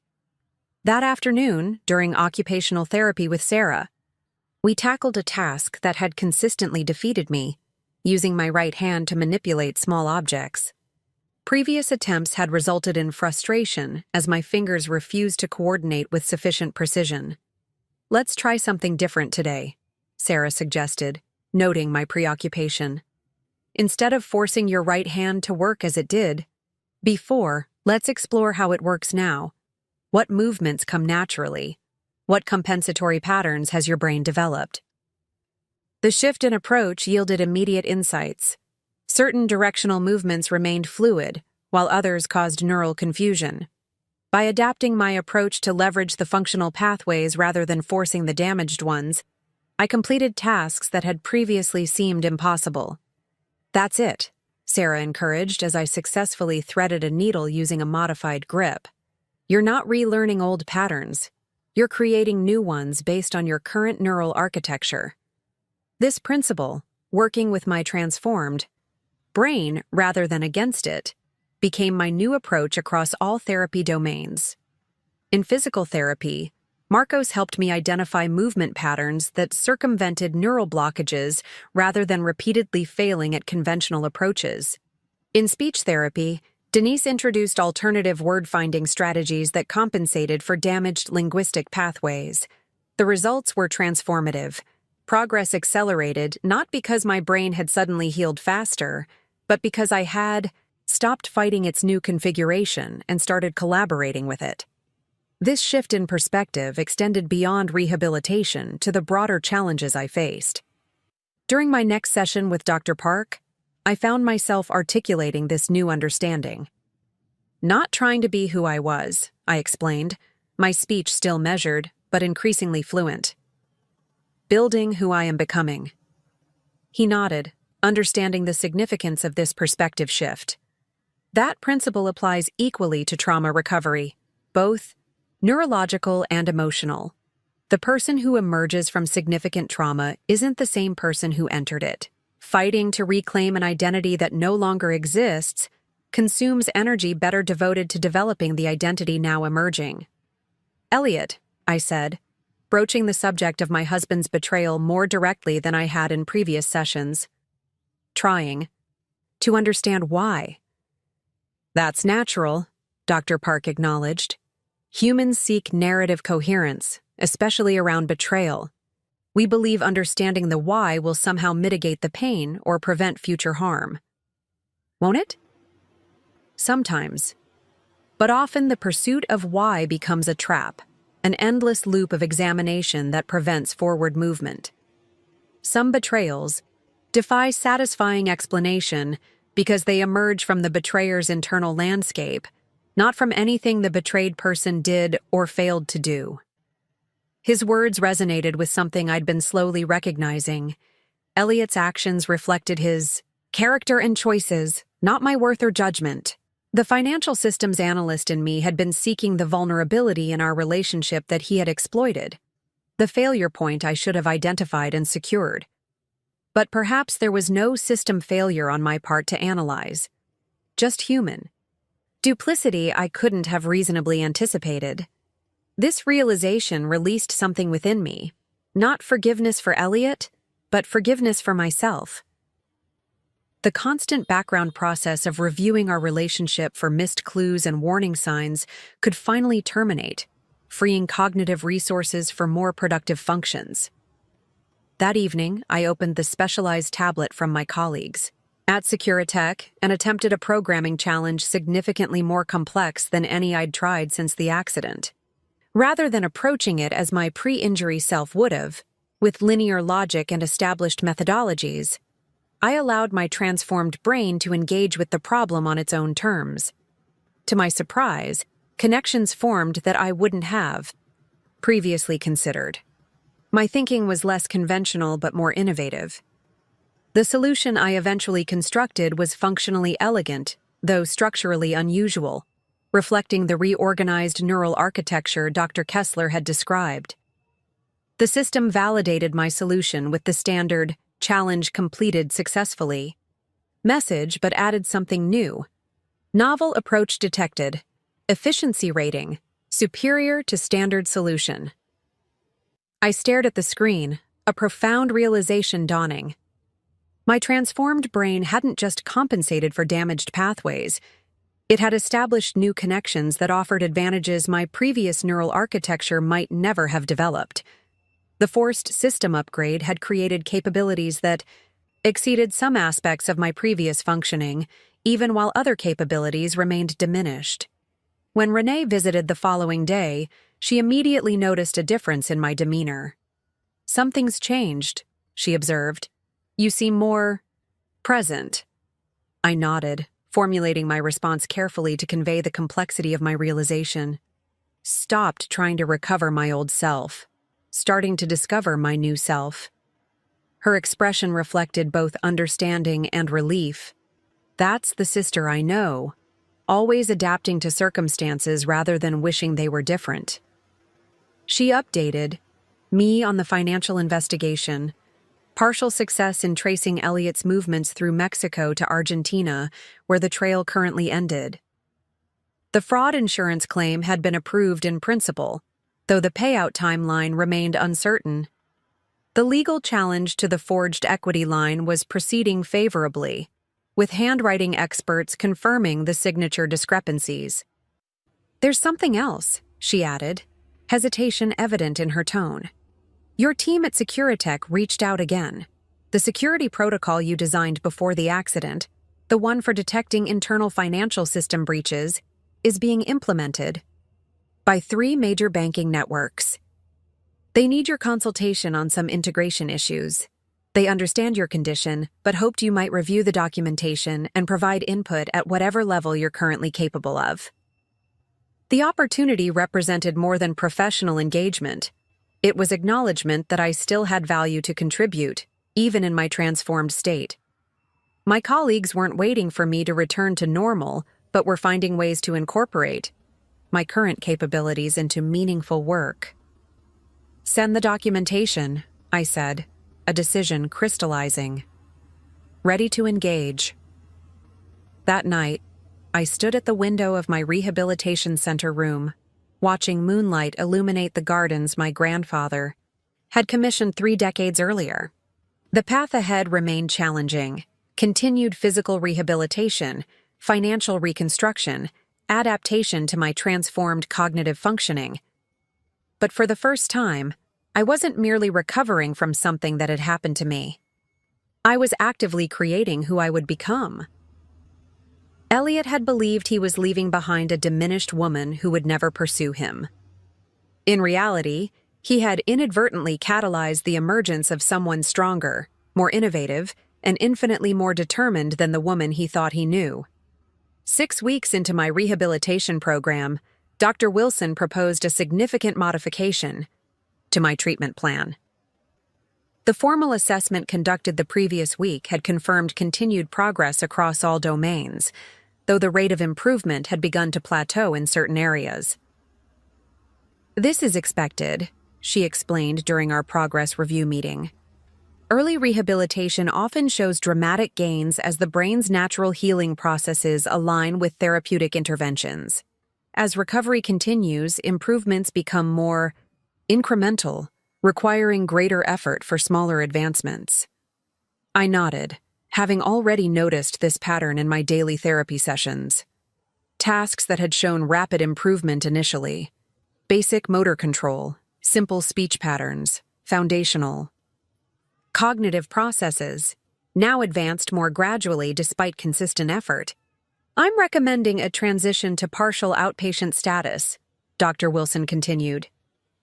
That afternoon, during occupational therapy with Sarah, we tackled a task that had consistently defeated me, using my right hand to manipulate small objects. Previous attempts had resulted in frustration as my fingers refused to coordinate with sufficient precision. "Let's try something different today," Sarah suggested, noting my preoccupation. "Instead of forcing your right hand to work as it did before, let's explore how it works now. What movements come naturally? What compensatory patterns has your brain developed?" The shift in approach yielded immediate insights. Certain directional movements remained fluid, while others caused neural confusion. By adapting my approach to leverage the functional pathways rather than forcing the damaged ones, I completed tasks that had previously seemed impossible. "That's it," Sarah encouraged as I successfully threaded a needle using a modified grip. "You're not relearning old patterns. You're creating new ones based on your current neural architecture." This principle, working with my transformed brain rather than against it, became my new approach across all therapy domains. In physical therapy, Marcos helped me identify movement patterns that circumvented neural blockages rather than repeatedly failing at conventional approaches. In speech therapy, Denise introduced alternative word-finding strategies that compensated for damaged linguistic pathways. The results were transformative. Progress accelerated not because my brain had suddenly healed faster, but because I had stopped fighting its new configuration and started collaborating with it. This shift in perspective extended beyond rehabilitation to the broader challenges I faced. During my next session with Dr. Park, I found myself articulating this new understanding. "Not trying to be who I was," I explained, my speech still measured, but increasingly fluent. "Building who I am becoming." He nodded, understanding the significance of this perspective shift. That principle applies equally to trauma recovery, both neurological and emotional. The person who emerges from significant trauma isn't the same person who entered it. Fighting to reclaim an identity that no longer exists consumes energy better devoted to developing the identity now emerging. "Elliot," I said, broaching the subject of my husband's betrayal more directly than I had in previous sessions. "Trying to understand why." "That's natural," Dr. Park acknowledged. "Humans seek narrative coherence, especially around betrayal. We believe understanding the why will somehow mitigate the pain or prevent future harm. Won't it? Sometimes. But often the pursuit of why becomes a trap, an endless loop of examination that prevents forward movement. Some betrayals defy satisfying explanation because they emerge from the betrayer's internal landscape, not from anything the betrayed person did or failed to do." His words resonated with something I'd been slowly recognizing. Elliot's actions reflected his character and choices, not my worth or judgment. The financial systems analyst in me had been seeking the vulnerability in our relationship that he had exploited, the failure point I should have identified and secured. But perhaps there was no system failure on my part to analyze, just human duplicity I couldn't have reasonably anticipated. This realization released something within me, not forgiveness for Elliot, but forgiveness for myself. The constant background process of reviewing our relationship for missed clues and warning signs could finally terminate, freeing cognitive resources for more productive functions. That evening, I opened the specialized tablet from my colleagues at Securitech and attempted a programming challenge significantly more complex than any I'd tried since the accident. Rather than approaching it as my pre-injury self would have, with linear logic and established methodologies, I allowed my transformed brain to engage with the problem on its own terms. To my surprise, connections formed that I wouldn't have previously considered. My thinking was less conventional but more innovative. The solution I eventually constructed was functionally elegant, though structurally unusual, reflecting the reorganized neural architecture Dr. Kessler had described. The system validated my solution with the standard "challenge completed successfully" message, but added something new. Novel approach detected. Efficiency rating, superior to standard solution. I stared at the screen, a profound realization dawning. My transformed brain hadn't just compensated for damaged pathways, it had established new connections that offered advantages my previous neural architecture might never have developed. The forced system upgrade had created capabilities that exceeded some aspects of my previous functioning, even while other capabilities remained diminished. When Renee visited the following day, she immediately noticed a difference in my demeanor. "Something's changed," she observed. "You seem more present." I nodded, formulating my response carefully to convey the complexity of my realization. Stopped trying to recover my old self, starting to discover my new self. Her expression reflected both understanding and relief. That's the sister I know, always adapting to circumstances rather than wishing they were different. She updated me on the financial investigation, partial success in tracing Elliot's movements through Mexico to Argentina, where the trail currently ended. The fraud insurance claim had been approved in principle, though the payout timeline remained uncertain. The legal challenge to the forged equity line was proceeding favorably, with handwriting experts confirming the signature discrepancies. "There's something else," she added, hesitation evident in her tone. "Your team at Securitech reached out again. The security protocol you designed before the accident, the one for detecting internal financial system breaches, is being implemented by 3 major banking networks. They need your consultation on some integration issues. They understand your condition, but hoped you might review the documentation and provide input at whatever level you're currently capable of." The opportunity represented more than professional engagement. It was acknowledgement that I still had value to contribute, even in my transformed state. My colleagues weren't waiting for me to return to normal, but were finding ways to incorporate my current capabilities into meaningful work. "Send the documentation," I said, a decision crystallizing. Ready to engage. That night, I stood at the window of my rehabilitation center room, watching moonlight illuminate the gardens my grandfather had commissioned 3 decades earlier. The path ahead remained challenging: continued physical rehabilitation, financial reconstruction, adaptation to my transformed cognitive functioning. But for the first time, I wasn't merely recovering from something that had happened to me. I was actively creating who I would become. Elliot had believed he was leaving behind a diminished woman who would never pursue him. In reality, he had inadvertently catalyzed the emergence of someone stronger, more innovative, and infinitely more determined than the woman he thought he knew. 6 weeks into my rehabilitation program, Dr. Wilson proposed a significant modification to my treatment plan. The formal assessment conducted the previous week had confirmed continued progress across all domains, though the rate of improvement had begun to plateau in certain areas. "This is expected," she explained during our progress review meeting. "Early rehabilitation often shows dramatic gains as the brain's natural healing processes align with therapeutic interventions. As recovery continues, improvements become more incremental, requiring greater effort for smaller advancements." I nodded, having already noticed this pattern in my daily therapy sessions. Tasks that had shown rapid improvement initially: basic motor control, simple speech patterns, foundational. Cognitive processes, now advanced more gradually despite consistent effort. "I'm recommending a transition to partial outpatient status," Dr. Wilson continued.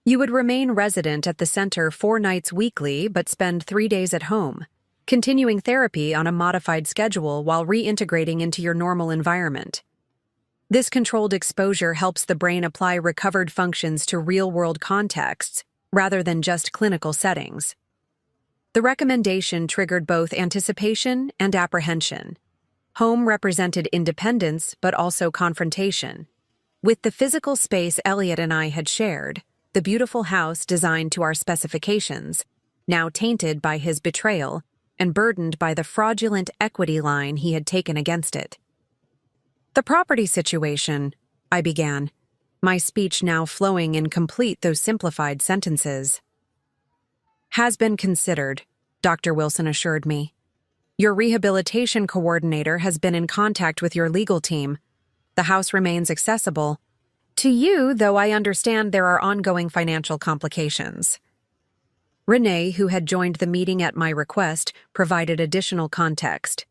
"You would remain resident at the center 4 nights weekly but spend 3 days at home, continuing therapy on a modified schedule while reintegrating into your normal environment. This controlled exposure helps the brain apply recovered functions to real-world contexts rather than just clinical settings." The recommendation triggered both anticipation and apprehension. Home represented independence but also confrontation. With the physical space Elliot and I had shared, the beautiful house designed to our specifications, now tainted by his betrayal and burdened by the fraudulent equity line he had taken against it. "The property situation," I began. my speech now flowing in complete though simplified sentences. "Has been considered," Dr. Wilson assured me. "Your rehabilitation coordinator has been in contact with your legal team. The house remains accessible to you, though I understand there are ongoing financial complications." Renee, who had joined the meeting at my request, provided additional context.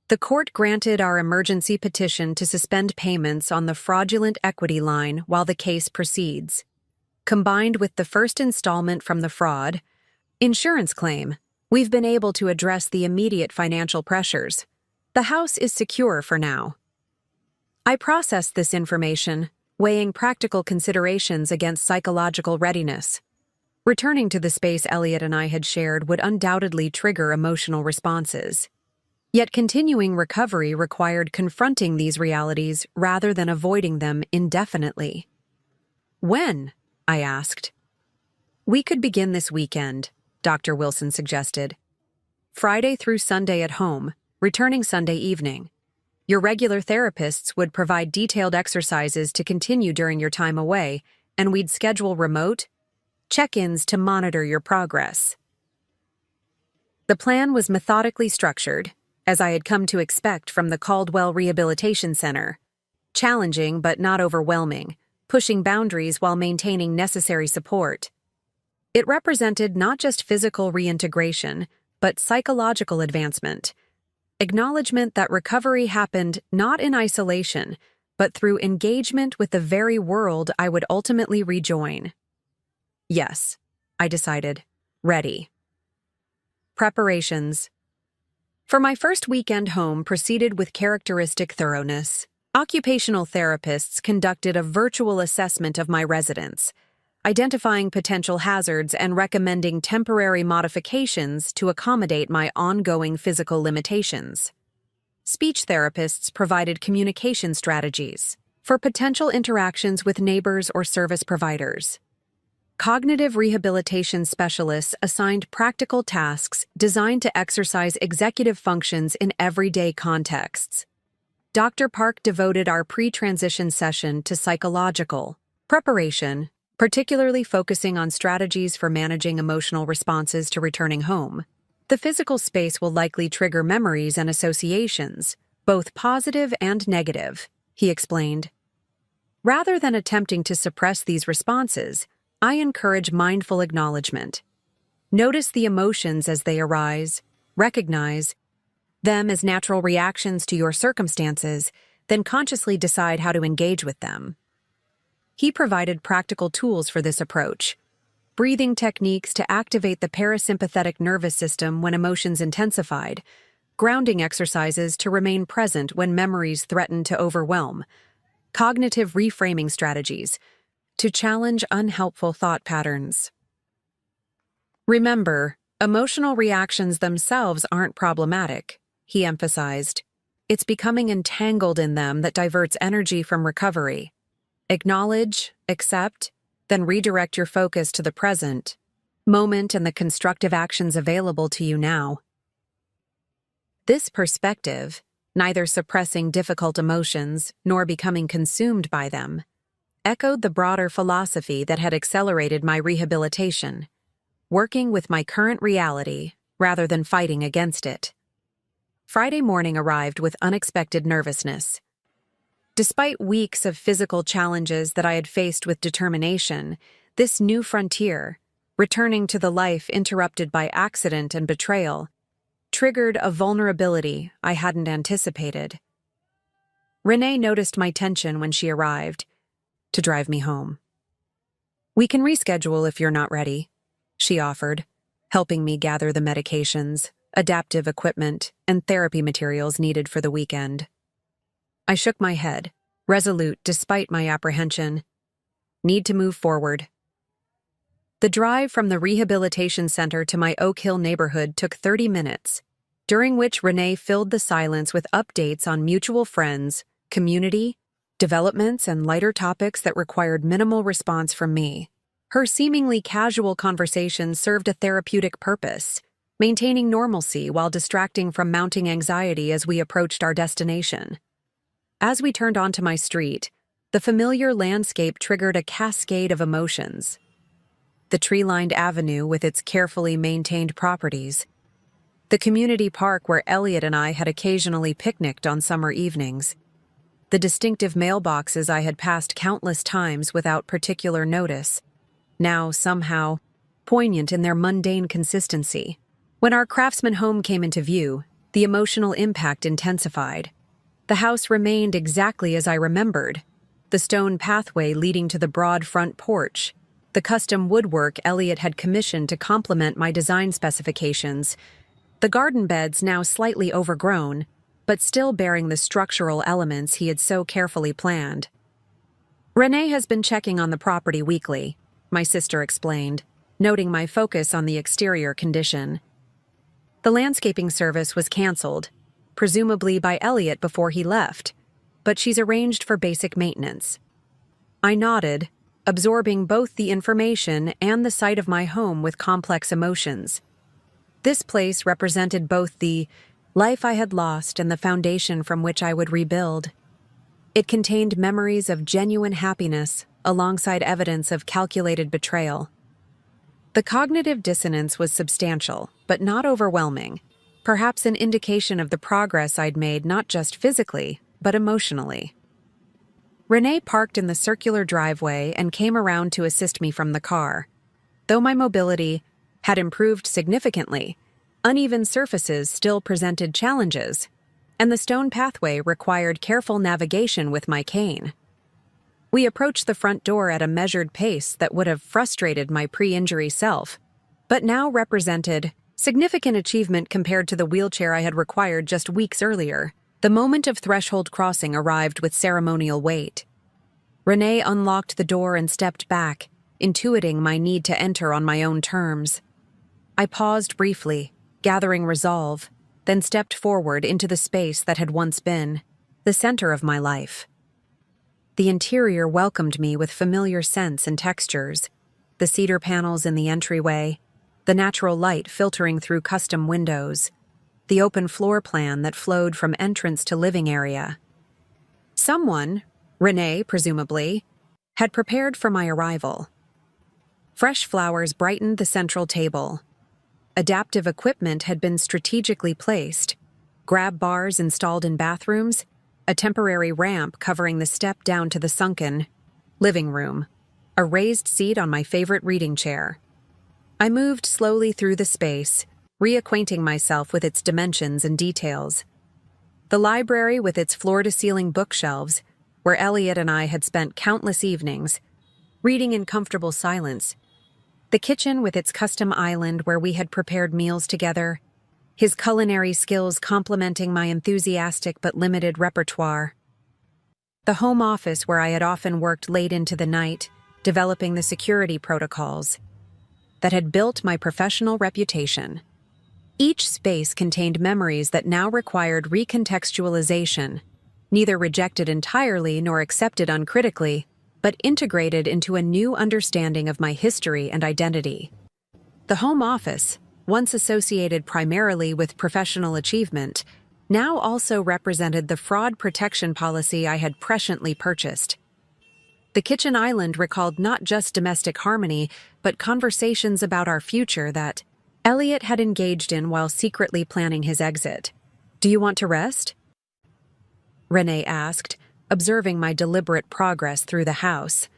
"The court granted our emergency petition to suspend payments on the fraudulent equity line while the case proceeds. Combined with the first installment from the fraud insurance claim, we've been able to address the immediate financial pressures. The house is secure for now." I processed this information, weighing practical considerations against psychological readiness. Returning to the space Elliot and I had shared would undoubtedly trigger emotional responses. Yet continuing recovery required confronting these realities rather than avoiding them indefinitely. "When?" I asked. "We could begin this weekend," Dr. Wilson suggested. "Friday through Sunday at home, returning Sunday evening. Your regular therapists would provide detailed exercises to continue during your time away, and we'd schedule remote check-ins to monitor your progress." The plan was methodically structured, as I had come to expect from the Caldwell Rehabilitation Center. Challenging but not overwhelming, pushing boundaries while maintaining necessary support. It represented not just physical reintegration, but psychological advancement. Acknowledgement that recovery happened not in isolation, but through engagement with the very world I would ultimately rejoin. Yes, I decided. Ready. Preparations. For my first weekend home proceeded with characteristic thoroughness. Occupational therapists conducted a virtual assessment of my residence, identifying potential hazards and recommending temporary modifications to accommodate my ongoing physical limitations. Speech therapists provided communication strategies for potential interactions with neighbors or service providers. Cognitive rehabilitation specialists assigned practical tasks designed to exercise executive functions in everyday contexts. Dr. Park devoted our pre-transition session to psychological preparation, particularly focusing on strategies for managing emotional responses to returning home. The physical space will likely trigger memories and associations, both positive and negative, he explained. Rather than attempting to suppress these responses, I encourage mindful acknowledgement. Notice the emotions as they arise, recognize them as natural reactions to your circumstances, then consciously decide how to engage with them. He provided practical tools for this approach. Breathing techniques to activate the parasympathetic nervous system when emotions intensified, grounding exercises to remain present when memories threaten to overwhelm, cognitive reframing strategies to challenge unhelpful thought patterns. Remember, emotional reactions themselves aren't problematic, he emphasized. It's becoming entangled in them that diverts energy from recovery. Acknowledge, accept, then redirect your focus to the present moment and the constructive actions available to you now. This perspective, neither suppressing difficult emotions nor becoming consumed by them, echoed the broader philosophy that had accelerated my rehabilitation, working with my current reality rather than fighting against it. Friday morning arrived with unexpected nervousness. Despite weeks of physical challenges that I had faced with determination, this new frontier, returning to the life interrupted by accident and betrayal, triggered a vulnerability I hadn't anticipated. Renee noticed my tension when she arrived, to drive me home. "We can reschedule if you're not ready," she offered, helping me gather the medications, adaptive equipment, and therapy materials needed for the weekend. I shook my head, resolute despite my apprehension. Need to move forward. The drive from the rehabilitation center to my Oak Hill neighborhood took 30 minutes, during which Renee filled the silence with updates on mutual friends, community, developments, and lighter topics that required minimal response from me. Her seemingly casual conversation served a therapeutic purpose, maintaining normalcy while distracting from mounting anxiety as we approached our destination. As we turned onto my street, The familiar landscape triggered a cascade of emotions. The tree-lined avenue with its carefully maintained properties. The community park where Elliot and I had occasionally picnicked on summer evenings. The distinctive mailboxes I had passed countless times without particular notice, now somehow poignant in their mundane consistency. When our Craftsman home came into view, the emotional impact intensified. The house remained exactly as I remembered. The stone pathway leading to the broad front porch, the custom woodwork Elliot had commissioned to complement my design specifications, the garden beds now slightly overgrown, but still bearing the structural elements he had so carefully planned. Renee has been checking on the property weekly, my sister explained, noting my focus on the exterior condition. The landscaping service was canceled, presumably by Elliot before he left, but she's arranged for basic maintenance. I nodded, absorbing both the information and the sight of my home with complex emotions. This place represented both the life I had lost and the foundation from which I would rebuild. It contained memories of genuine happiness alongside evidence of calculated betrayal. The cognitive dissonance was substantial, but not overwhelming, perhaps an indication of the progress I'd made not just physically, but emotionally. Renee parked in the circular driveway and came around to assist me from the car. Though my mobility had improved significantly, uneven surfaces still presented challenges, and the stone pathway required careful navigation with my cane. We approached the front door at a measured pace that would have frustrated my pre-injury self, but now represented significant achievement compared to the wheelchair I had required just weeks earlier. The moment of threshold crossing arrived with ceremonial weight. Renee unlocked the door and stepped back, intuiting my need to enter on my own terms. I paused briefly, gathering resolve, then stepped forward into the space that had once been the center of my life. The interior welcomed me with familiar scents and textures, the cedar panels in the entryway, the natural light filtering through custom windows, the open floor plan that flowed from entrance to living area. Someone, Renee presumably, had prepared for my arrival. Fresh flowers brightened the central table. Adaptive equipment had been strategically placed, grab bars installed in bathrooms, a temporary ramp covering the step down to the sunken living room, a raised seat on my favorite reading chair. I moved slowly through the space, reacquainting myself with its dimensions and details. The library with its floor-to-ceiling bookshelves, where Elliot and I had spent countless evenings, reading in comfortable silence. The kitchen with its custom island where we had prepared meals together, his culinary skills complementing my enthusiastic but limited repertoire. The home office where I had often worked late into the night, developing the security protocols that had built my professional reputation. Each space contained memories that now required recontextualization, neither rejected entirely nor accepted uncritically, but integrated into a new understanding of my history and identity. The home office, once associated primarily with professional achievement, now also represented the fraud protection policy I had presciently purchased. The kitchen island recalled not just domestic harmony, but conversations about our future that Elliot had engaged in while secretly planning his exit. "Do you want to rest?" Renee asked, observing my deliberate progress through the house.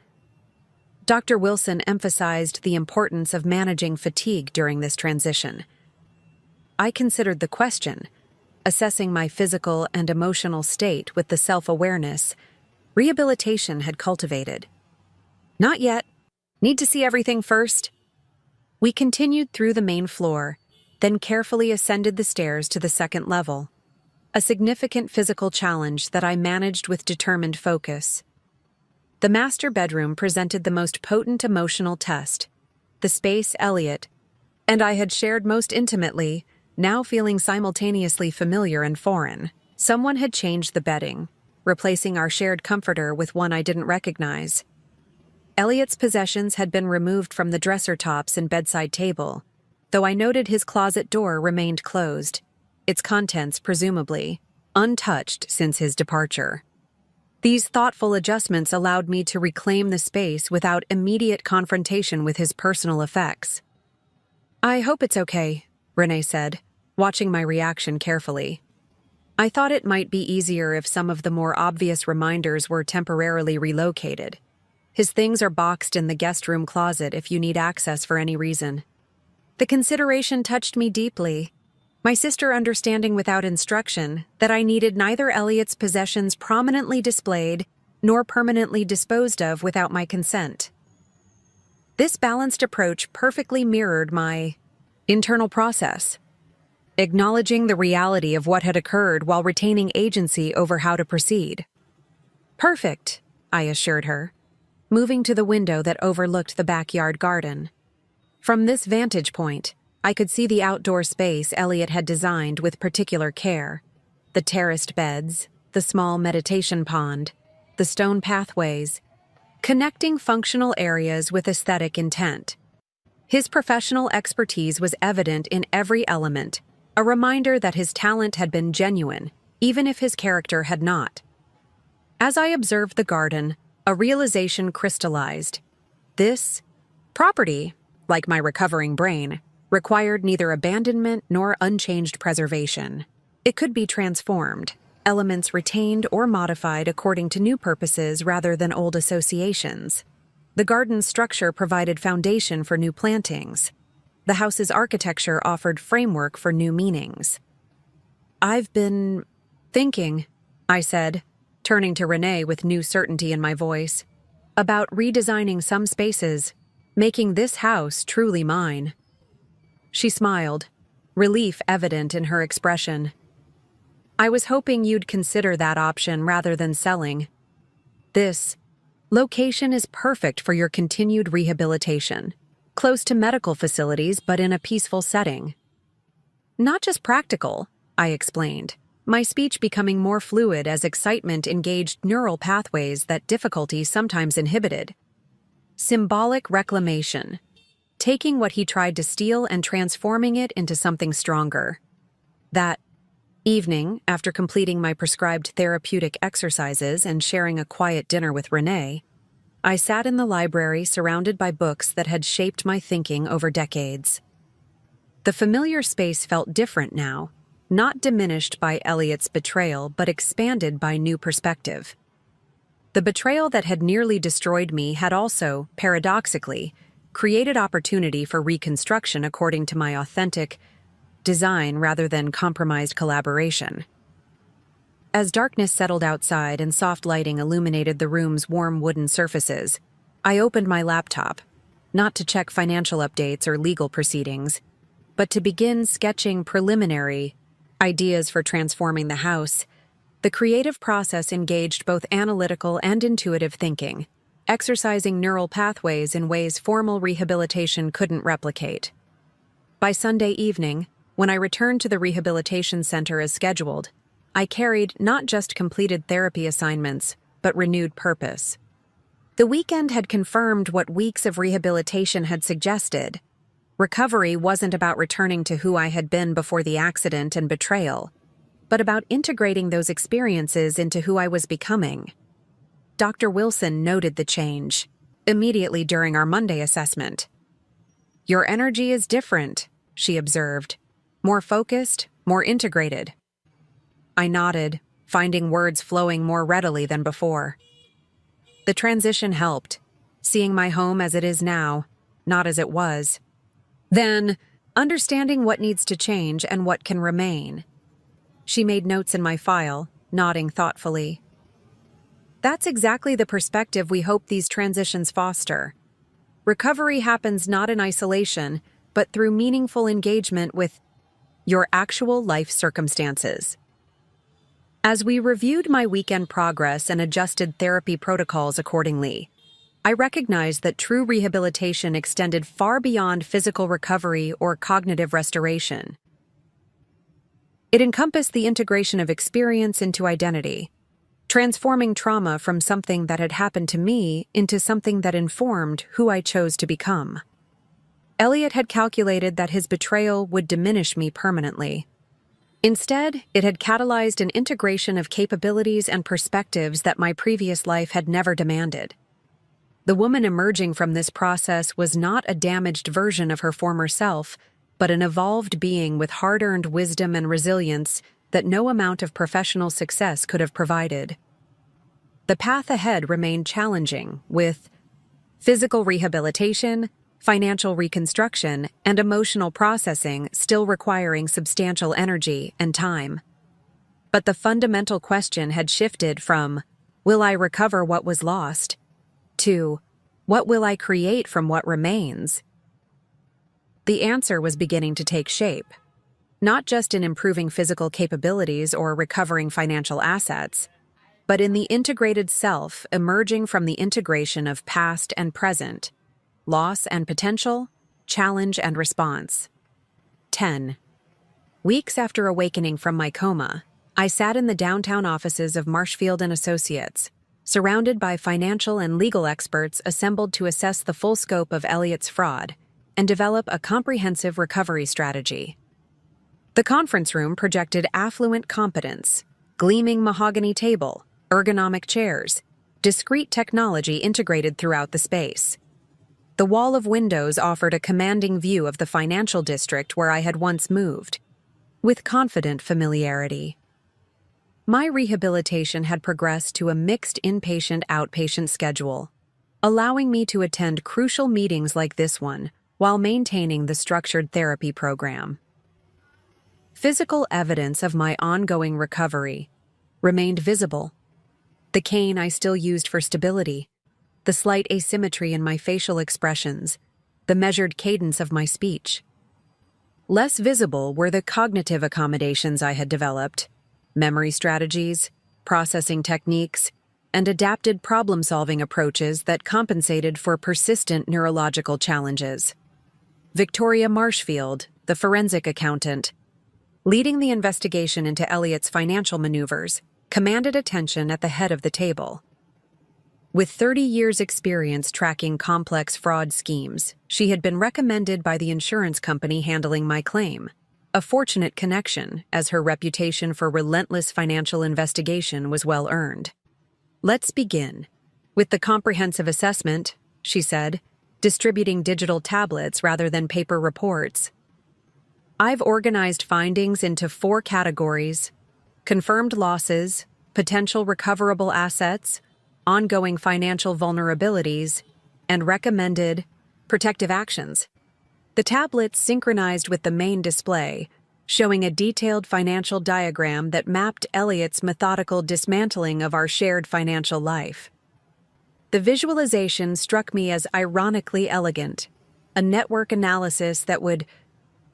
Dr. Wilson emphasized the importance of managing fatigue during this transition. I considered the question, assessing my physical and emotional state with the self-awareness rehabilitation had cultivated. "Not yet. Need to see everything first." We continued through the main floor, then carefully ascended the stairs to the second level. A significant physical challenge that I managed with determined focus. The master bedroom presented the most potent emotional test, the space Elliot and I had shared most intimately, now feeling simultaneously familiar and foreign. Someone had changed the bedding, replacing our shared comforter with one I didn't recognize. Elliot's possessions had been removed from the dresser tops and bedside table, though I noted his closet door remained closed, its contents presumably untouched since his departure. These thoughtful adjustments allowed me to reclaim the space without immediate confrontation with his personal effects. "I hope it's okay," Renee said, watching my reaction carefully. I thought it might be easier if some of the more obvious reminders were temporarily relocated. His things are boxed in the guest room closet if you need access for any reason. The consideration touched me deeply. My sister understanding without instruction that I needed neither Elliot's possessions prominently displayed nor permanently disposed of without my consent. This balanced approach perfectly mirrored my internal process, acknowledging the reality of what had occurred while retaining agency over how to proceed. "Perfect," I assured her, moving to the window that overlooked the backyard garden. From this vantage point, I could see the outdoor space Elliot had designed with particular care: the terraced beds, the small meditation pond, the stone pathways, connecting functional areas with aesthetic intent. His professional expertise was evident in every element, a reminder that his talent had been genuine, even if his character had not. As I observed the garden, a realization crystallized. This property, like my recovering brain, required neither abandonment nor unchanged preservation. It could be transformed, elements retained or modified according to new purposes rather than old associations. The garden's structure provided foundation for new plantings. The house's architecture offered framework for new meanings. "I've been thinking," I said, turning to Renee with new certainty in my voice, "about redesigning some spaces, making this house truly mine." She smiled, relief evident in her expression. "I was hoping you'd consider that option rather than selling. This location is perfect for your continued rehabilitation, close to medical facilities but in a peaceful setting." "Not just practical," I explained, my speech becoming more fluid as excitement engaged neural pathways that difficulty sometimes inhibited. "Symbolic reclamation. Taking what he tried to steal and transforming it into something stronger." That evening, after completing my prescribed therapeutic exercises and sharing a quiet dinner with Renee, I sat in the library surrounded by books that had shaped my thinking over decades. The familiar space felt different now, not diminished by Elliot's betrayal but expanded by new perspective. The betrayal that had nearly destroyed me had also, paradoxically, created opportunity for reconstruction according to my authentic design rather than compromised collaboration. As darkness settled outside and soft lighting illuminated the room's warm wooden surfaces, I opened my laptop, not to check financial updates or legal proceedings, but to begin sketching preliminary ideas for transforming the house. The creative process engaged both analytical and intuitive thinking, exercising neural pathways in ways formal rehabilitation couldn't replicate. By Sunday evening, when I returned to the rehabilitation center as scheduled, I carried not just completed therapy assignments, but renewed purpose. The weekend had confirmed what weeks of rehabilitation had suggested. Recovery wasn't about returning to who I had been before the accident and betrayal, but about integrating those experiences into who I was becoming. Dr. Wilson noted the change immediately during our Monday assessment. "Your energy is different," she observed. "More focused, more integrated." I nodded, finding words flowing more readily than before. The transition helped, seeing my home as it is now, not as it was. Then, understanding what needs to change and what can remain. She made notes in my file, nodding thoughtfully. That's exactly the perspective we hope these transitions foster. Recovery happens not in isolation, but through meaningful engagement with your actual life circumstances. As we reviewed my weekend progress and adjusted therapy protocols accordingly, I recognized that true rehabilitation extended far beyond physical recovery or cognitive restoration. It encompassed the integration of experience into identity, transforming trauma from something that had happened to me into something that informed who I chose to become. Elliot had calculated that his betrayal would diminish me permanently. Instead, it had catalyzed an integration of capabilities and perspectives that my previous life had never demanded. The woman emerging from this process was not a damaged version of her former self, but an evolved being with hard-earned wisdom and resilience that no amount of professional success could have provided. The path ahead remained challenging, with physical rehabilitation, financial reconstruction, and emotional processing still requiring substantial energy and time. But the fundamental question had shifted from, will I recover what was lost, to, what will I create from what remains? The answer was beginning to take shape, not just in improving physical capabilities or recovering financial assets, but in the integrated self emerging from the integration of past and present, loss and potential, challenge and response. 10. Weeks after awakening from my coma, I sat in the downtown offices of Marshfield & Associates, surrounded by financial and legal experts assembled to assess the full scope of Elliott's fraud and develop a comprehensive recovery strategy. The conference room projected affluent competence, gleaming mahogany table, ergonomic chairs, discrete technology integrated throughout the space. The wall of windows offered a commanding view of the financial district where I had once moved, with confident familiarity. My rehabilitation had progressed to a mixed inpatient-outpatient schedule, allowing me to attend crucial meetings like this one while maintaining the structured therapy program. Physical evidence of my ongoing recovery remained visible. The cane I still used for stability, the slight asymmetry in my facial expressions, the measured cadence of my speech. Less visible were the cognitive accommodations I had developed, memory strategies, processing techniques, and adapted problem-solving approaches that compensated for persistent neurological challenges. Victoria Marshfield, the forensic accountant, leading the investigation into Elliott's financial maneuvers, commanded attention at the head of the table. With 30 years' experience tracking complex fraud schemes, she had been recommended by the insurance company handling my claim, a fortunate connection as her reputation for relentless financial investigation was well earned. "Let's begin with the comprehensive assessment," she said, distributing digital tablets rather than paper reports. "I've organized findings into 4 categories: confirmed losses, potential recoverable assets, ongoing financial vulnerabilities, and recommended protective actions." The tablets synchronized with the main display, showing a detailed financial diagram that mapped Elliott's methodical dismantling of our shared financial life. The visualization struck me as ironically elegant, a network analysis that would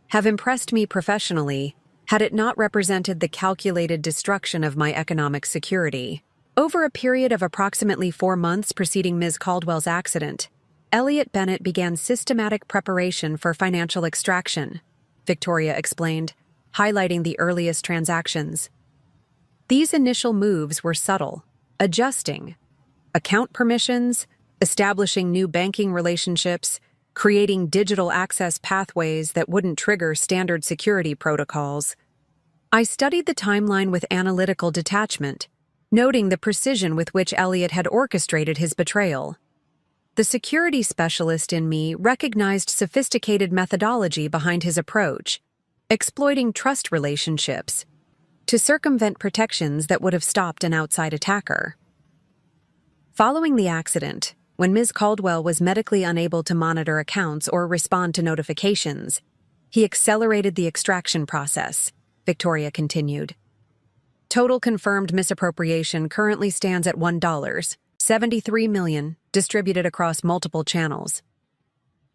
have impressed me professionally had it not represented the calculated destruction of my economic security. Over a period of approximately 4 months preceding Ms. Caldwell's accident, Elliott Bennett began systematic preparation for financial extraction, Victoria explained, highlighting the earliest transactions. These initial moves were subtle, adjusting account permissions, establishing new banking relationships, creating digital access pathways that wouldn't trigger standard security protocols. I studied the timeline with analytical detachment, noting the precision with which Elliott had orchestrated his betrayal. The security specialist in me recognized sophisticated methodology behind his approach, exploiting trust relationships to circumvent protections that would have stopped an outside attacker. Following the accident, when Ms. Caldwell was medically unable to monitor accounts or respond to notifications, he accelerated the extraction process, Victoria continued. Total confirmed misappropriation currently stands at $1.73 million, distributed across multiple channels.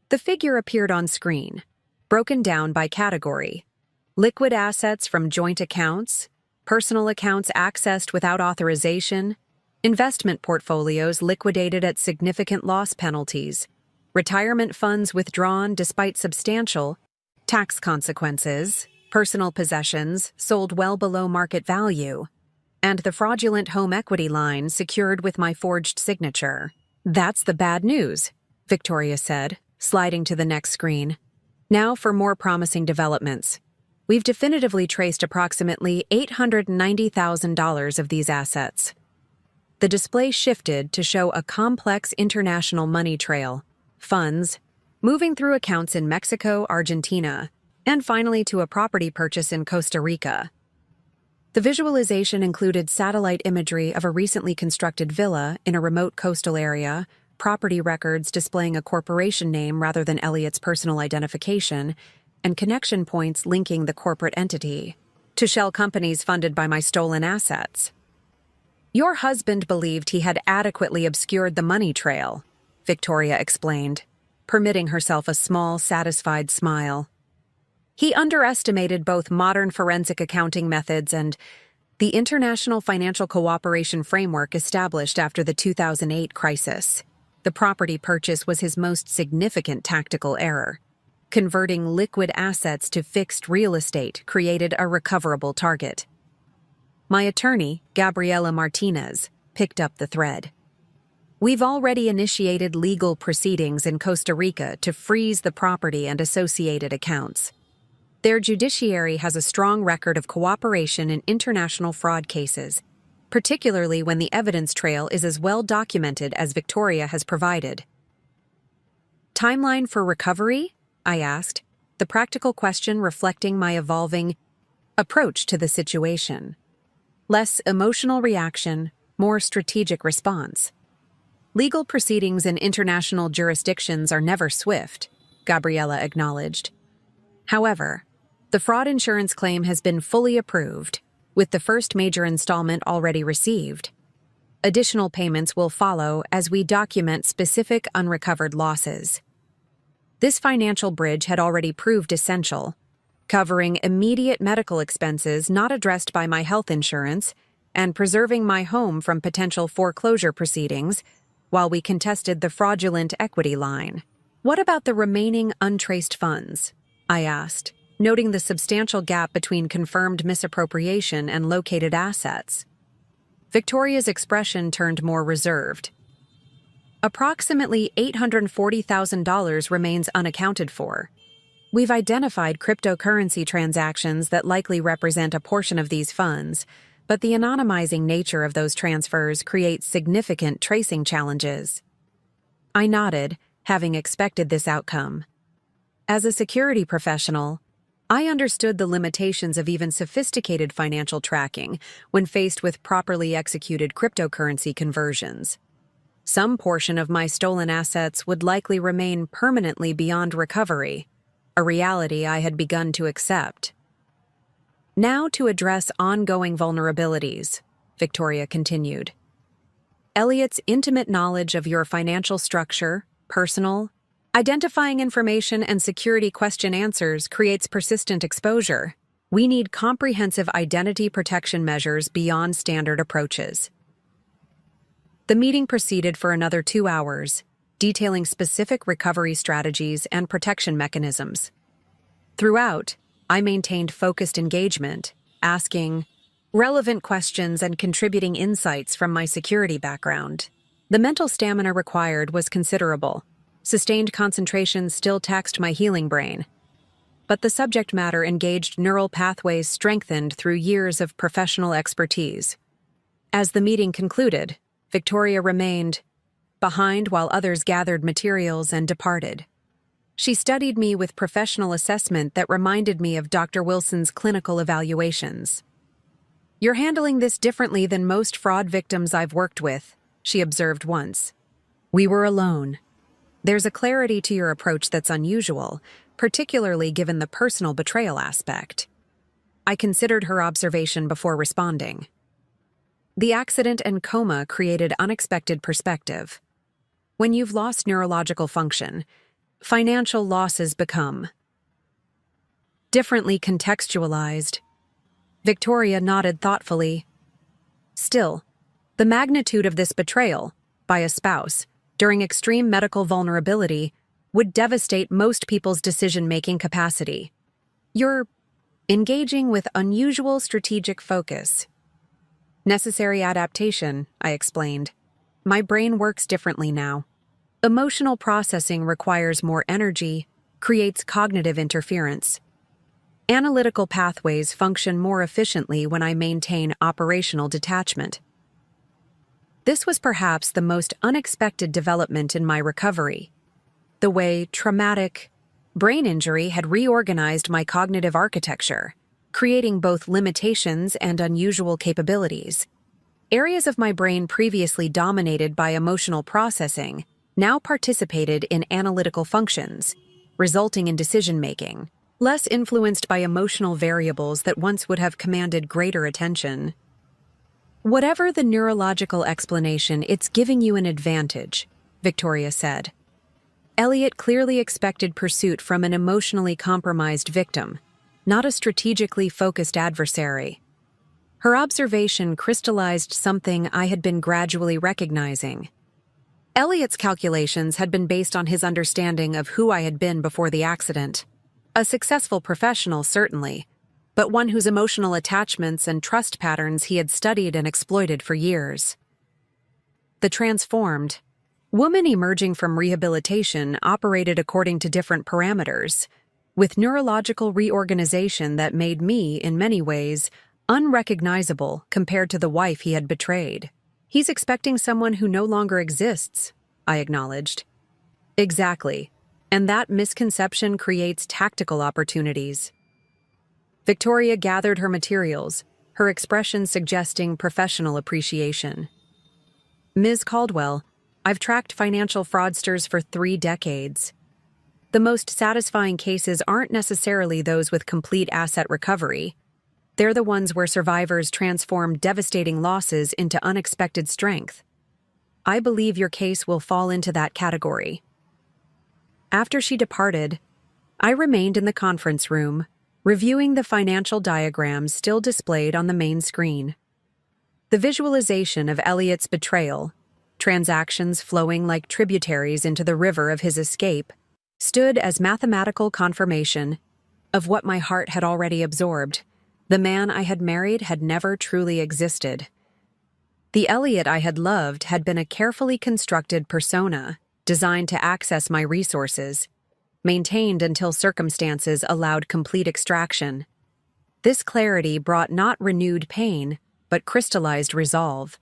The figure appeared on screen, broken down by category: liquid assets from joint accounts, personal accounts accessed without authorization, investment portfolios liquidated at significant loss penalties, retirement funds withdrawn despite substantial tax consequences, personal possessions sold well below market value, and the fraudulent home equity line secured with my forged signature. "That's the bad news," Victoria said, sliding to the next screen. "Now for more promising developments." We've definitively traced approximately $890,000 of these assets. The display shifted to show a complex international money trail, funds, moving through accounts in Mexico, Argentina, and finally to a property purchase in Costa Rica. The visualization included satellite imagery of a recently constructed villa in a remote coastal area, property records displaying a corporation name rather than Elliot's personal identification, and connection points linking the corporate entity to shell companies funded by my stolen assets. Your husband believed he had adequately obscured the money trail, Victoria explained, permitting herself a small, satisfied smile. He underestimated both modern forensic accounting methods and the international financial cooperation framework established after the 2008 crisis. The property purchase was his most significant tactical error. Converting liquid assets to fixed real estate created a recoverable target. My attorney, Gabriela Martinez, picked up the thread. We've already initiated legal proceedings in Costa Rica to freeze the property and associated accounts. Their judiciary has a strong record of cooperation in international fraud cases, particularly when the evidence trail is as well documented as Victoria has provided. Timeline for recovery? I asked, the practical question reflecting my evolving approach to the situation. Less emotional reaction, more strategic response. Legal proceedings in international jurisdictions are never swift, Gabriela acknowledged. However, the fraud insurance claim has been fully approved, with the first major installment already received. Additional payments will follow as we document specific unrecovered losses. This financial bridge had already proved essential, covering immediate medical expenses not addressed by my health insurance and preserving my home from potential foreclosure proceedings while we contested the fraudulent equity line. What about the remaining untraced funds? I asked, noting the substantial gap between confirmed misappropriation and located assets. Victoria's expression turned more reserved. Approximately $840,000 remains unaccounted for. We've identified cryptocurrency transactions that likely represent a portion of these funds, but the anonymizing nature of those transfers creates significant tracing challenges. I nodded, having expected this outcome. As a security professional, I understood the limitations of even sophisticated financial tracking when faced with properly executed cryptocurrency conversions. Some portion of my stolen assets would likely remain permanently beyond recovery, a reality I had begun to accept. Now to address ongoing vulnerabilities, Victoria continued. Elliot's intimate knowledge of your financial structure, personal, identifying information and security question answers creates persistent exposure. We need comprehensive identity protection measures beyond standard approaches. The meeting proceeded for another 2 hours, detailing specific recovery strategies and protection mechanisms. Throughout, I maintained focused engagement, asking relevant questions and contributing insights from my security background. The mental stamina required was considerable. Sustained concentration still taxed my healing brain. But the subject matter engaged neural pathways strengthened through years of professional expertise. As the meeting concluded, Victoria remained behind while others gathered materials and departed. She studied me with professional assessment that reminded me of Dr. Wilson's clinical evaluations. You're handling this differently than most fraud victims I've worked with, she observed once. We were alone. There's a clarity to your approach that's unusual, particularly given the personal betrayal aspect. I considered her observation before responding. The accident and coma created unexpected perspective. When you've lost neurological function, financial losses become differently contextualized. Victoria nodded thoughtfully. Still, the magnitude of this betrayal, by a spouse, during extreme medical vulnerability, would devastate most people's decision-making capacity. You're engaging with unusual strategic focus. Necessary adaptation, I explained. My brain works differently now. Emotional processing requires more energy, creates cognitive interference. Analytical pathways function more efficiently when I maintain operational detachment. This was perhaps the most unexpected development in my recovery. The way traumatic brain injury had reorganized my cognitive architecture, creating both limitations and unusual capabilities. Areas of my brain previously dominated by emotional processing now participated in analytical functions, resulting in decision-making, less influenced by emotional variables that once would have commanded greater attention. Whatever the neurological explanation, it's giving you an advantage, Victoria said. Elliot clearly expected pursuit from an emotionally compromised victim, not a strategically focused adversary. Her observation crystallized something I had been gradually recognizing. Elliot's calculations had been based on his understanding of who I had been before the accident. A successful professional, certainly, but one whose emotional attachments and trust patterns he had studied and exploited for years. The transformed woman emerging from rehabilitation operated according to different parameters, with neurological reorganization that made me, in many ways, unrecognizable compared to the wife he had betrayed. He's expecting someone who no longer exists, I acknowledged. Exactly, and that misconception creates tactical opportunities. Victoria gathered her materials, her expression suggesting professional appreciation. Ms. Caldwell, I've tracked financial fraudsters for 3 decades. The most satisfying cases aren't necessarily those with complete asset recovery. They're the ones where survivors transform devastating losses into unexpected strength. I believe your case will fall into that category. After she departed, I remained in the conference room, reviewing the financial diagrams still displayed on the main screen. The visualization of Elliot's betrayal, transactions flowing like tributaries into the river of his escape, stood as mathematical confirmation of what my heart had already absorbed. The man I had married had never truly existed. The Elliot I had loved had been a carefully constructed persona designed to access my resources, maintained until circumstances allowed complete extraction. This clarity brought not renewed pain, but crystallized resolve.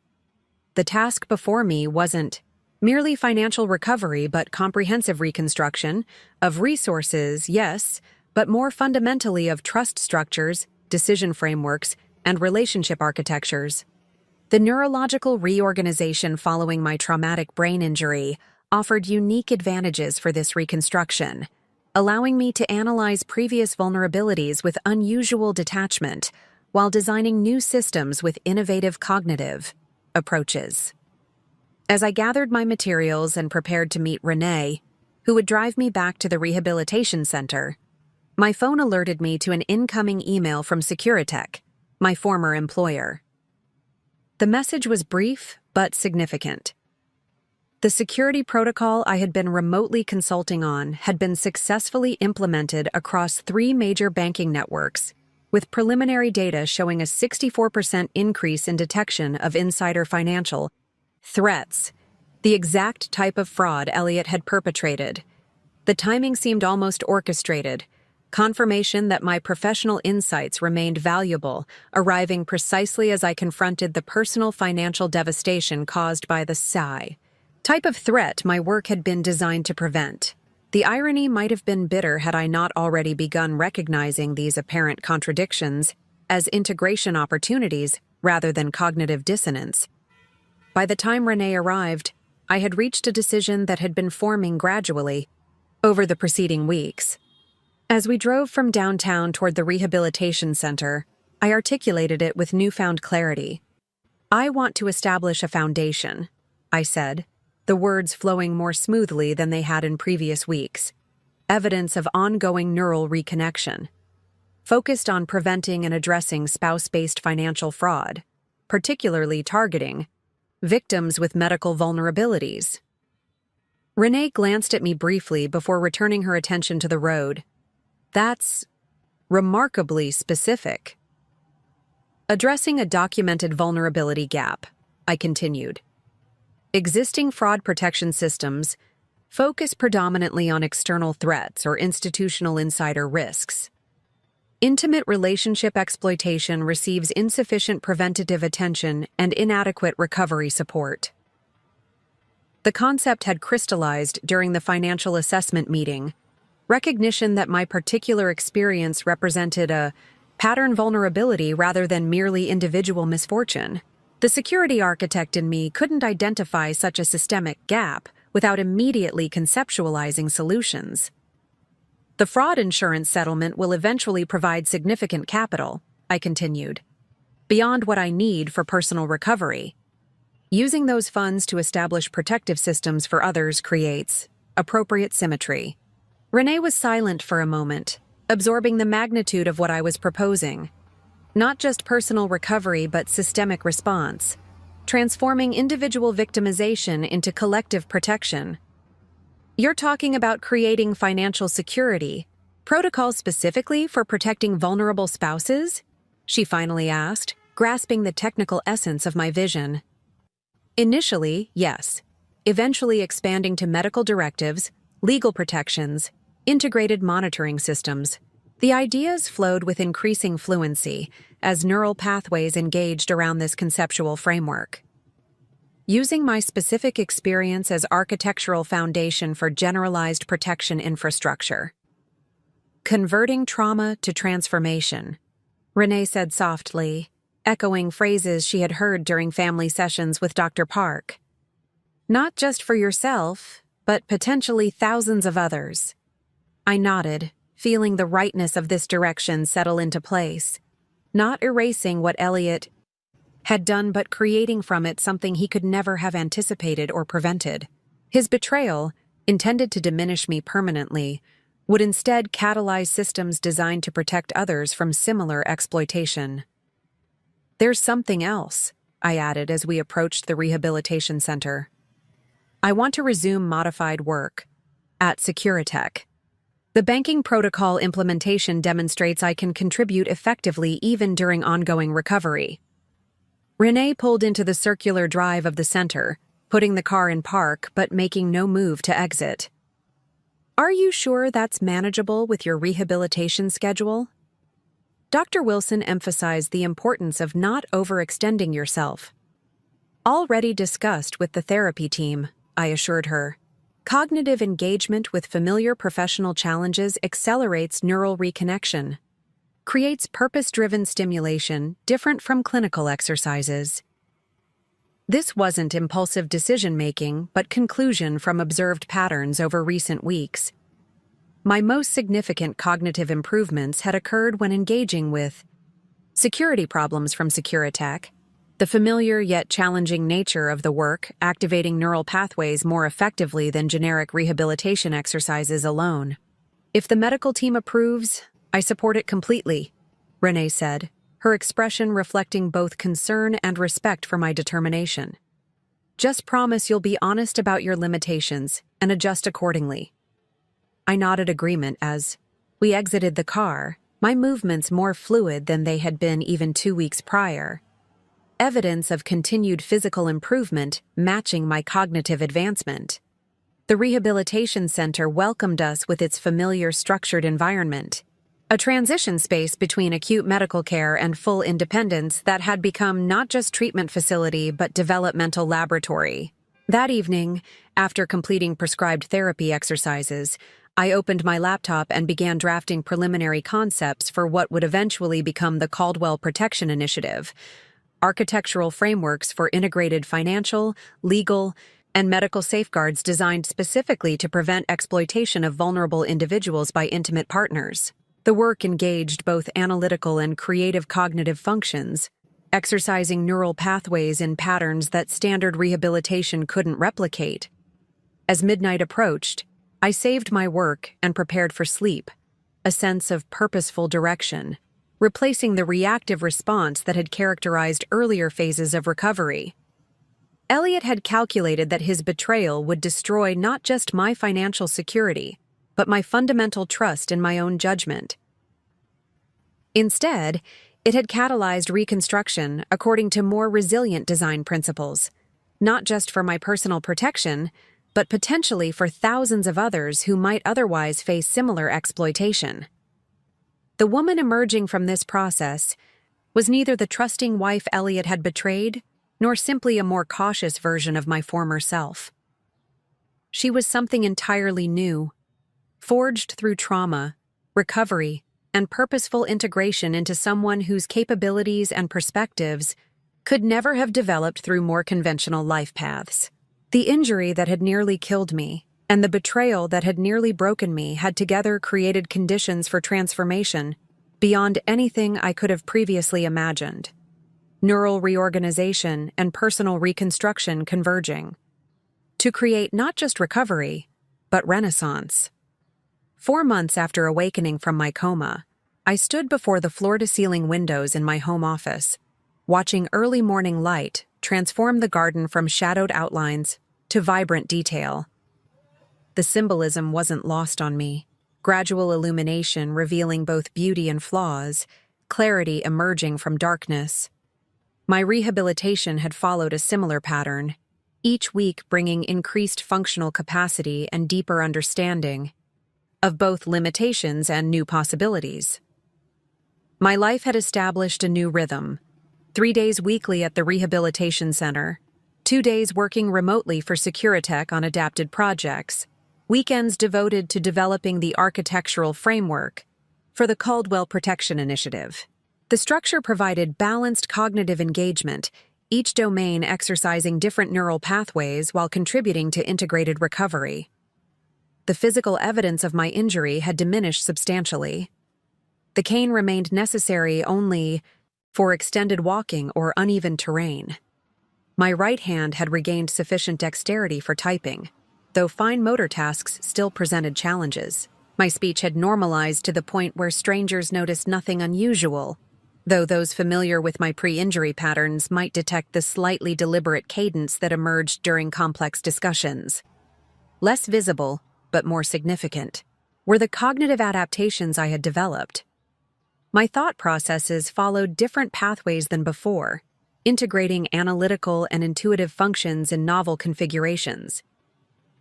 The task before me wasn't merely financial recovery, but comprehensive reconstruction of resources, yes, but more fundamentally of trust structures, decision frameworks, and relationship architectures. The neurological reorganization following my traumatic brain injury offered unique advantages for this reconstruction, allowing me to analyze previous vulnerabilities with unusual detachment while designing new systems with innovative cognitive approaches. As I gathered my materials and prepared to meet Renee, who would drive me back to the rehabilitation center, my phone alerted me to an incoming email from Securitech, my former employer. The message was brief but significant. The security protocol I had been remotely consulting on had been successfully implemented across 3 major banking networks, with preliminary data showing a 64% increase in detection of insider financial threats, the exact type of fraud Elliot had perpetrated. The timing seemed almost orchestrated, confirmation that my professional insights remained valuable, arriving precisely as I confronted the personal financial devastation caused by the type of threat my work had been designed to prevent. The irony might have been bitter had I not already begun recognizing these apparent contradictions as integration opportunities rather than cognitive dissonance. By the time Renee arrived, I had reached a decision that had been forming gradually over the preceding weeks. As we drove from downtown toward the rehabilitation center, I articulated it with newfound clarity. I want to establish a foundation, I said, the words flowing more smoothly than they had in previous weeks. Evidence of ongoing neural reconnection, focused on preventing and addressing spouse-based financial fraud, particularly targeting victims with medical vulnerabilities. Renee glanced at me briefly before returning her attention to the road. That's remarkably specific. Addressing a documented vulnerability gap, I continued. Existing fraud protection systems focus predominantly on external threats or institutional insider risks. Intimate relationship exploitation receives insufficient preventative attention and inadequate recovery support. The concept had crystallized during the financial assessment meeting, recognition that my particular experience represented a pattern vulnerability rather than merely individual misfortune. The security architect in me couldn't identify such a systemic gap without immediately conceptualizing solutions. The fraud insurance settlement will eventually provide significant capital, I continued, beyond what I need for personal recovery. Using those funds to establish protective systems for others creates appropriate symmetry. Renee was silent for a moment, absorbing the magnitude of what I was proposing. Not just personal recovery, but systemic response, transforming individual victimization into collective protection. You're talking about creating financial security, protocols specifically for protecting vulnerable spouses? She finally asked, grasping the technical essence of my vision. Initially, yes. Eventually expanding to medical directives, legal protections, integrated monitoring systems. The ideas flowed with increasing fluency as neural pathways engaged around this conceptual framework. Using my specific experience as architectural foundation for generalized protection infrastructure. Converting trauma to transformation, Renee said softly, echoing phrases she had heard during family sessions with Dr. Park. Not just for yourself, but potentially thousands of others. I nodded, feeling the rightness of this direction settle into place, not erasing what Elliot had done but creating from it something he could never have anticipated or prevented. His betrayal, intended to diminish me permanently, would instead catalyze systems designed to protect others from similar exploitation. There's something else, I added as we approached the rehabilitation center. I want to resume modified work at Securitech. The banking protocol implementation demonstrates I can contribute effectively even during ongoing recovery. Renee pulled into the circular drive of the center, putting the car in park but making no move to exit. Are you sure that's manageable with your rehabilitation schedule? Dr. Wilson emphasized the importance of not overextending yourself. Already discussed with the therapy team, I assured her. Cognitive engagement with familiar professional challenges accelerates neural reconnection, creates purpose-driven stimulation different from clinical exercises. This wasn't impulsive decision-making, but conclusion from observed patterns over recent weeks. My most significant cognitive improvements had occurred when engaging with security problems from Securitech, the familiar yet challenging nature of the work activating neural pathways more effectively than generic rehabilitation exercises alone. If the medical team approves, I support it completely, Renee said, her expression reflecting both concern and respect for my determination. Just promise you'll be honest about your limitations and adjust accordingly. I nodded agreement as we exited the car, my movements more fluid than they had been even 2 weeks prior. Evidence of continued physical improvement matching my cognitive advancement. The rehabilitation center welcomed us with its familiar structured environment, a transition space between acute medical care and full independence that had become not just treatment facility but developmental laboratory. That evening, after completing prescribed therapy exercises, I opened my laptop and began drafting preliminary concepts for what would eventually become the Caldwell Protection Initiative, architectural frameworks for integrated financial, legal, and medical safeguards designed specifically to prevent exploitation of vulnerable individuals by intimate partners. The work engaged both analytical and creative cognitive functions, exercising neural pathways in patterns that standard rehabilitation couldn't replicate. As midnight approached, I saved my work and prepared for sleep, a sense of purposeful direction, replacing the reactive response that had characterized earlier phases of recovery. Elliot had calculated that his betrayal would destroy not just my financial security, but my fundamental trust in my own judgment. Instead, it had catalyzed reconstruction according to more resilient design principles, not just for my personal protection, but potentially for thousands of others who might otherwise face similar exploitation. The woman emerging from this process was neither the trusting wife Elliot had betrayed, nor simply a more cautious version of my former self. She was something entirely new, forged through trauma, recovery, and purposeful integration into someone whose capabilities and perspectives could never have developed through more conventional life paths. The injury that had nearly killed me and the betrayal that had nearly broken me had together created conditions for transformation beyond anything I could have previously imagined. Neural reorganization and personal reconstruction converging to create not just recovery, but renaissance. 4 months after awakening from my coma, I stood before the floor-to-ceiling windows in my home office, watching early morning light transform the garden from shadowed outlines to vibrant detail. The symbolism wasn't lost on me. Gradual illumination revealing both beauty and flaws, clarity emerging from darkness. My rehabilitation had followed a similar pattern, each week bringing increased functional capacity and deeper understanding of both limitations and new possibilities. My life had established a new rhythm: 3 days weekly at the rehabilitation center, 2 days working remotely for Securitech on adapted projects, weekends devoted to developing the architectural framework for the Caldwell Protection Initiative. The structure provided balanced cognitive engagement, each domain exercising different neural pathways while contributing to integrated recovery. The physical evidence of my injury had diminished substantially. The cane remained necessary only for extended walking or uneven terrain. My right hand had regained sufficient dexterity for typing, though fine motor tasks still presented challenges. My speech had normalized to the point where strangers noticed nothing unusual, though those familiar with my pre-injury patterns might detect the slightly deliberate cadence that emerged during complex discussions. Less visible, but more significant, were the cognitive adaptations I had developed. My thought processes followed different pathways than before, integrating analytical and intuitive functions in novel configurations.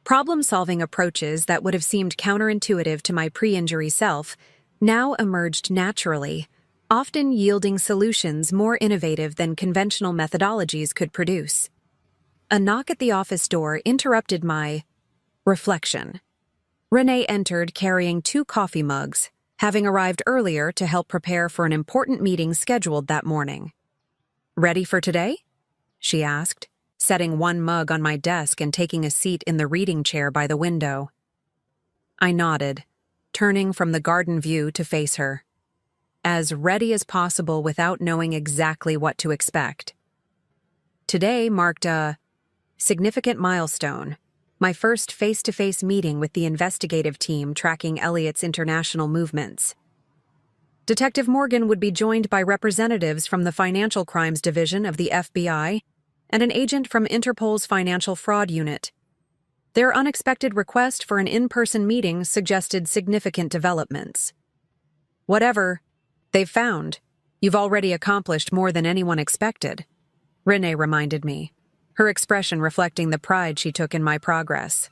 Problem-solving approaches that would have seemed counterintuitive to my pre-injury self now emerged naturally, often yielding solutions more innovative than conventional methodologies could produce. A knock at the office door interrupted my reflection. Renee entered carrying 2 coffee mugs, having arrived earlier to help prepare for an important meeting scheduled that morning. "Ready for today?" she asked, setting one mug on my desk and taking a seat in the reading chair by the window. I nodded, turning from the garden view to face her. As ready as possible without knowing exactly what to expect. Today marked a significant milestone, my first face-to-face meeting with the investigative team tracking Elliot's international movements. Detective Morgan would be joined by representatives from the Financial Crimes Division of the FBI and an agent from Interpol's Financial Fraud Unit. Their unexpected request for an in-person meeting suggested significant developments. "Whatever they've found, you've already accomplished more than anyone expected," Renee reminded me, her expression reflecting the pride she took in my progress.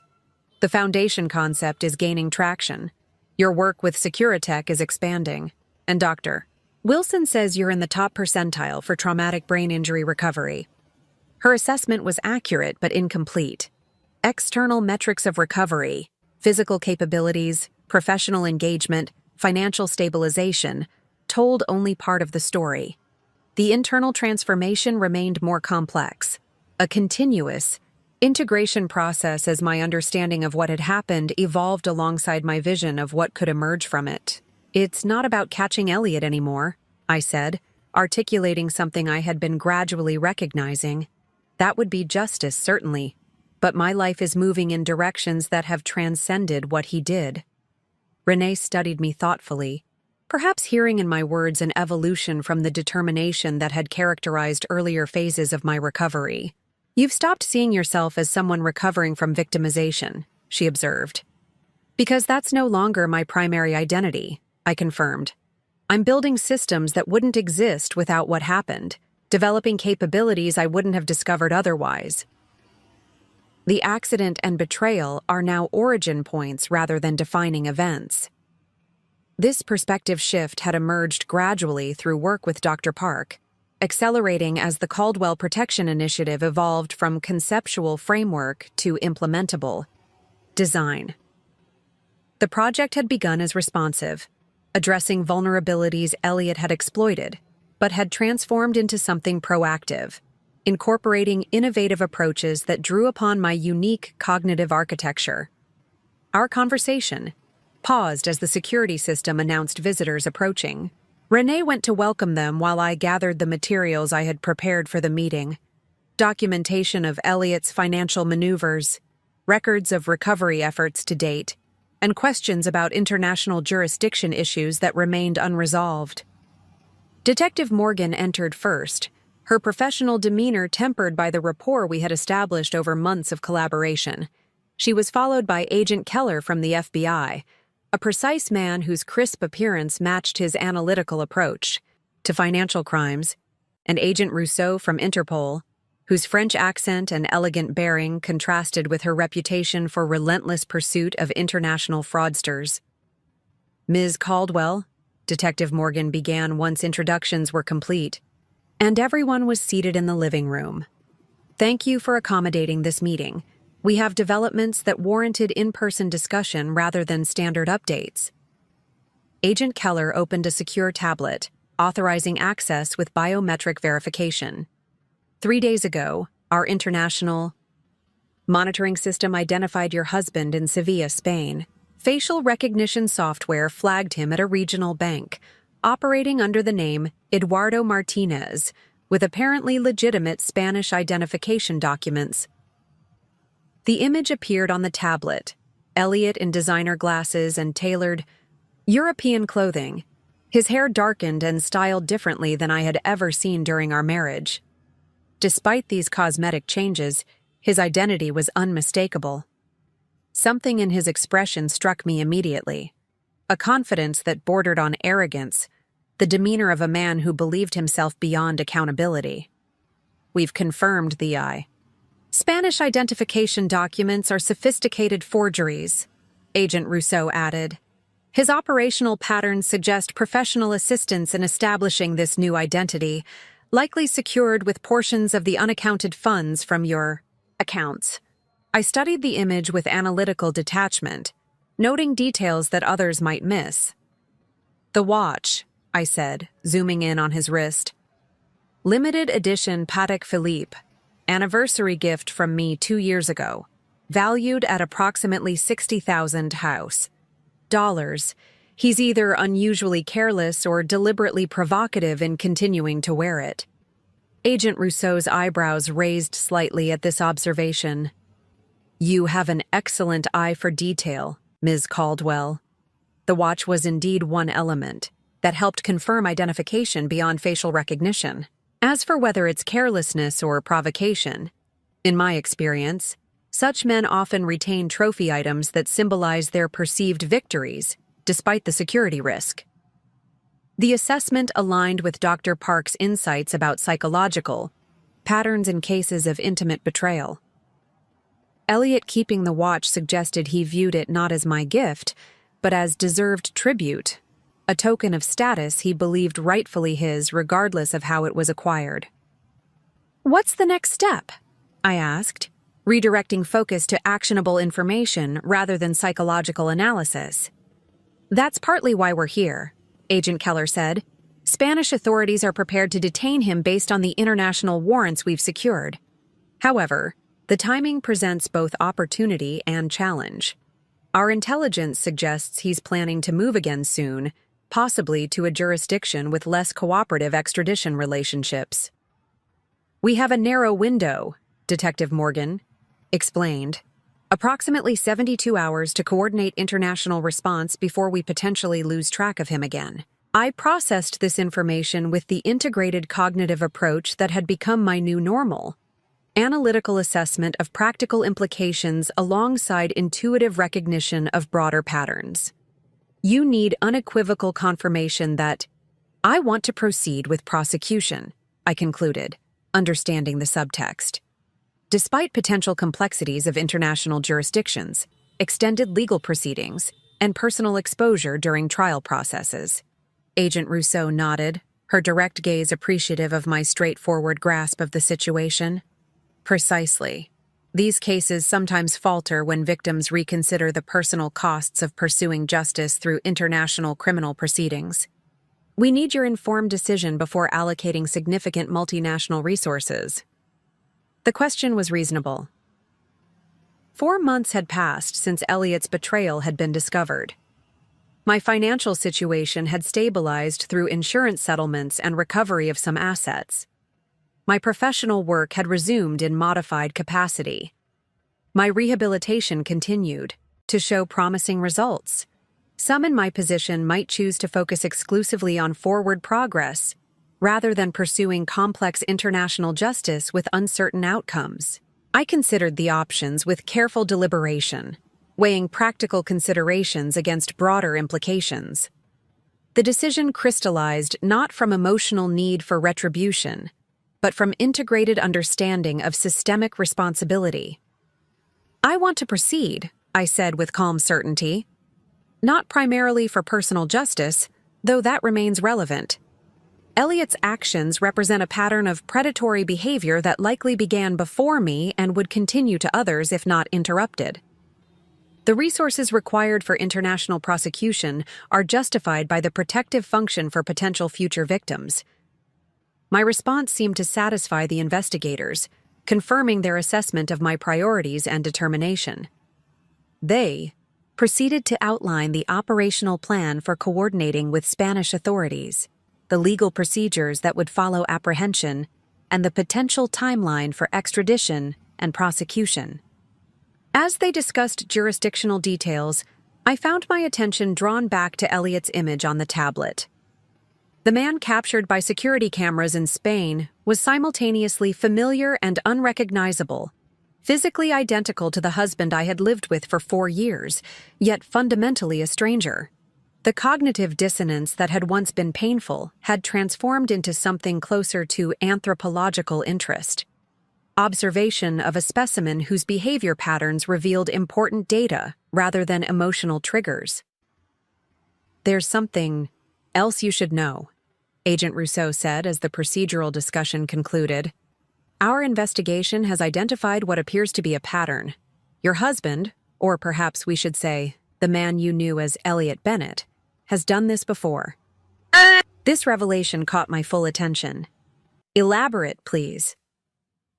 "The foundation concept is gaining traction. Your work with Securitech is expanding. And Dr. Wilson says you're in the top percentile for traumatic brain injury recovery." Her assessment was accurate but incomplete. External metrics of recovery, physical capabilities, professional engagement, financial stabilization, told only part of the story. The internal transformation remained more complex, a continuous integration process as my understanding of what had happened evolved alongside my vision of what could emerge from it. "It's not about catching Elliot anymore," I said, articulating something I had been gradually recognizing. "That would be justice, certainly, but my life is moving in directions that have transcended what he did." Renee studied me thoughtfully, perhaps hearing in my words an evolution from the determination that had characterized earlier phases of my recovery. "You've stopped seeing yourself as someone recovering from victimization," she observed. "Because that's no longer my primary identity," I confirmed. "I'm building systems that wouldn't exist without what happened, developing capabilities I wouldn't have discovered otherwise. The accident and betrayal are now origin points rather than defining events." This perspective shift had emerged gradually through work with Dr. Park, accelerating as the Caldwell Protection Initiative evolved from conceptual framework to implementable design. The project had begun as responsive, addressing vulnerabilities Elliot had exploited, but had transformed into something proactive, incorporating innovative approaches that drew upon my unique cognitive architecture. Our conversation paused as the security system announced visitors approaching. Renee went to welcome them while I gathered the materials I had prepared for the meeting. Documentation of Elliot's financial maneuvers, records of recovery efforts to date, and questions about international jurisdiction issues that remained unresolved. Detective Morgan entered first, her professional demeanor tempered by the rapport we had established over months of collaboration. She was followed by Agent Keller from the FBI, a precise man whose crisp appearance matched his analytical approach to financial crimes, and Agent Rousseau from Interpol, whose French accent and elegant bearing contrasted with her reputation for relentless pursuit of international fraudsters. Ms. Caldwell, Detective Morgan began once introductions were complete, and everyone was seated in the living room. Thank you for accommodating this meeting. We have developments that warranted in-person discussion rather than standard updates. Agent Keller opened a secure tablet, authorizing access with biometric verification. 3 days ago, our international monitoring system identified your husband in Sevilla, Spain. Facial recognition software flagged him at a regional bank, operating under the name Eduardo Martinez, with apparently legitimate Spanish identification documents. The image appeared on the tablet, Elliot in designer glasses and tailored European clothing, his hair darkened and styled differently than I had ever seen during our marriage. Despite these cosmetic changes, his identity was unmistakable. Something in his expression struck me immediately, a confidence that bordered on arrogance, the demeanor of a man who believed himself beyond accountability. We've confirmed the eye. Spanish identification documents are sophisticated forgeries, Agent Rousseau added. His operational patterns suggest professional assistance in establishing this new identity, likely secured with portions of the unaccounted funds from your accounts. I studied the image with analytical detachment, noting details that others might miss. The watch, I said, zooming in on his wrist. Limited edition Patek Philippe. Anniversary gift from me 2 years ago, valued at approximately $60,000. He's either unusually careless or deliberately provocative in continuing to wear it. Agent Rousseau's eyebrows raised slightly at this observation. You have an excellent eye for detail, Ms. Caldwell. The watch was indeed one element that helped confirm identification beyond facial recognition. As for whether it's carelessness or provocation, in my experience, such men often retain trophy items that symbolize their perceived victories, despite the security risk. The assessment aligned with Dr. Park's insights about psychological patterns in cases of intimate betrayal. Elliot keeping the watch suggested he viewed it not as my gift, but as deserved tribute, a token of status he believed rightfully his regardless of how it was acquired. What's the next step? I asked, redirecting focus to actionable information rather than psychological analysis. That's partly why we're here, Agent Keller said. Spanish authorities are prepared to detain him based on the international warrants we've secured. However, the timing presents both opportunity and challenge. Our intelligence suggests he's planning to move again soon, possibly to a jurisdiction with less cooperative extradition relationships. We have a narrow window, Detective Morgan explained. Approximately 72 hours to coordinate international response before we potentially lose track of him again. I processed this information with the integrated cognitive approach that had become my new normal. Analytical assessment of practical implications alongside intuitive recognition of broader patterns. You need unequivocal confirmation that I want to proceed with prosecution, I concluded, understanding the subtext. Despite potential complexities of international jurisdictions, extended legal proceedings, and personal exposure during trial processes. Agent Rousseau nodded, her direct gaze appreciative of my straightforward grasp of the situation. Precisely. These cases sometimes falter when victims reconsider the personal costs of pursuing justice through international criminal proceedings. We need your informed decision before allocating significant multinational resources. The question was reasonable. 4 months had passed since Elliot's betrayal had been discovered. My financial situation had stabilized through insurance settlements and recovery of some assets. My professional work had resumed in modified capacity. My rehabilitation continued to show promising results. Some in my position might choose to focus exclusively on forward progress, rather than pursuing complex international justice with uncertain outcomes. I considered the options with careful deliberation, weighing practical considerations against broader implications. The decision crystallized not from emotional need for retribution, but from integrated understanding of systemic responsibility. I want to proceed, I said with calm certainty. Not primarily for personal justice, though that remains relevant. Elliot's actions represent a pattern of predatory behavior that likely began before me and would continue to others if not interrupted. The resources required for international prosecution are justified by the protective function for potential future victims. My response seemed to satisfy the investigators, confirming their assessment of my priorities and determination. They proceeded to outline the operational plan for coordinating with Spanish authorities, the legal procedures that would follow apprehension, and the potential timeline for extradition and prosecution. As they discussed jurisdictional details, I found my attention drawn back to Elliot's image on the tablet. The man captured by security cameras in Spain was simultaneously familiar and unrecognizable, physically identical to the husband I had lived with for 4 years, yet fundamentally a stranger. The cognitive dissonance that had once been painful had transformed into something closer to anthropological interest. Observation of a specimen whose behavior patterns revealed important data rather than emotional triggers. There's something else you should know, Agent Rousseau said as the procedural discussion concluded. Our investigation has identified what appears to be a pattern. Your husband, or perhaps we should say, the man you knew as Elliot Bennett, has done this before. This revelation caught my full attention. Elaborate, please.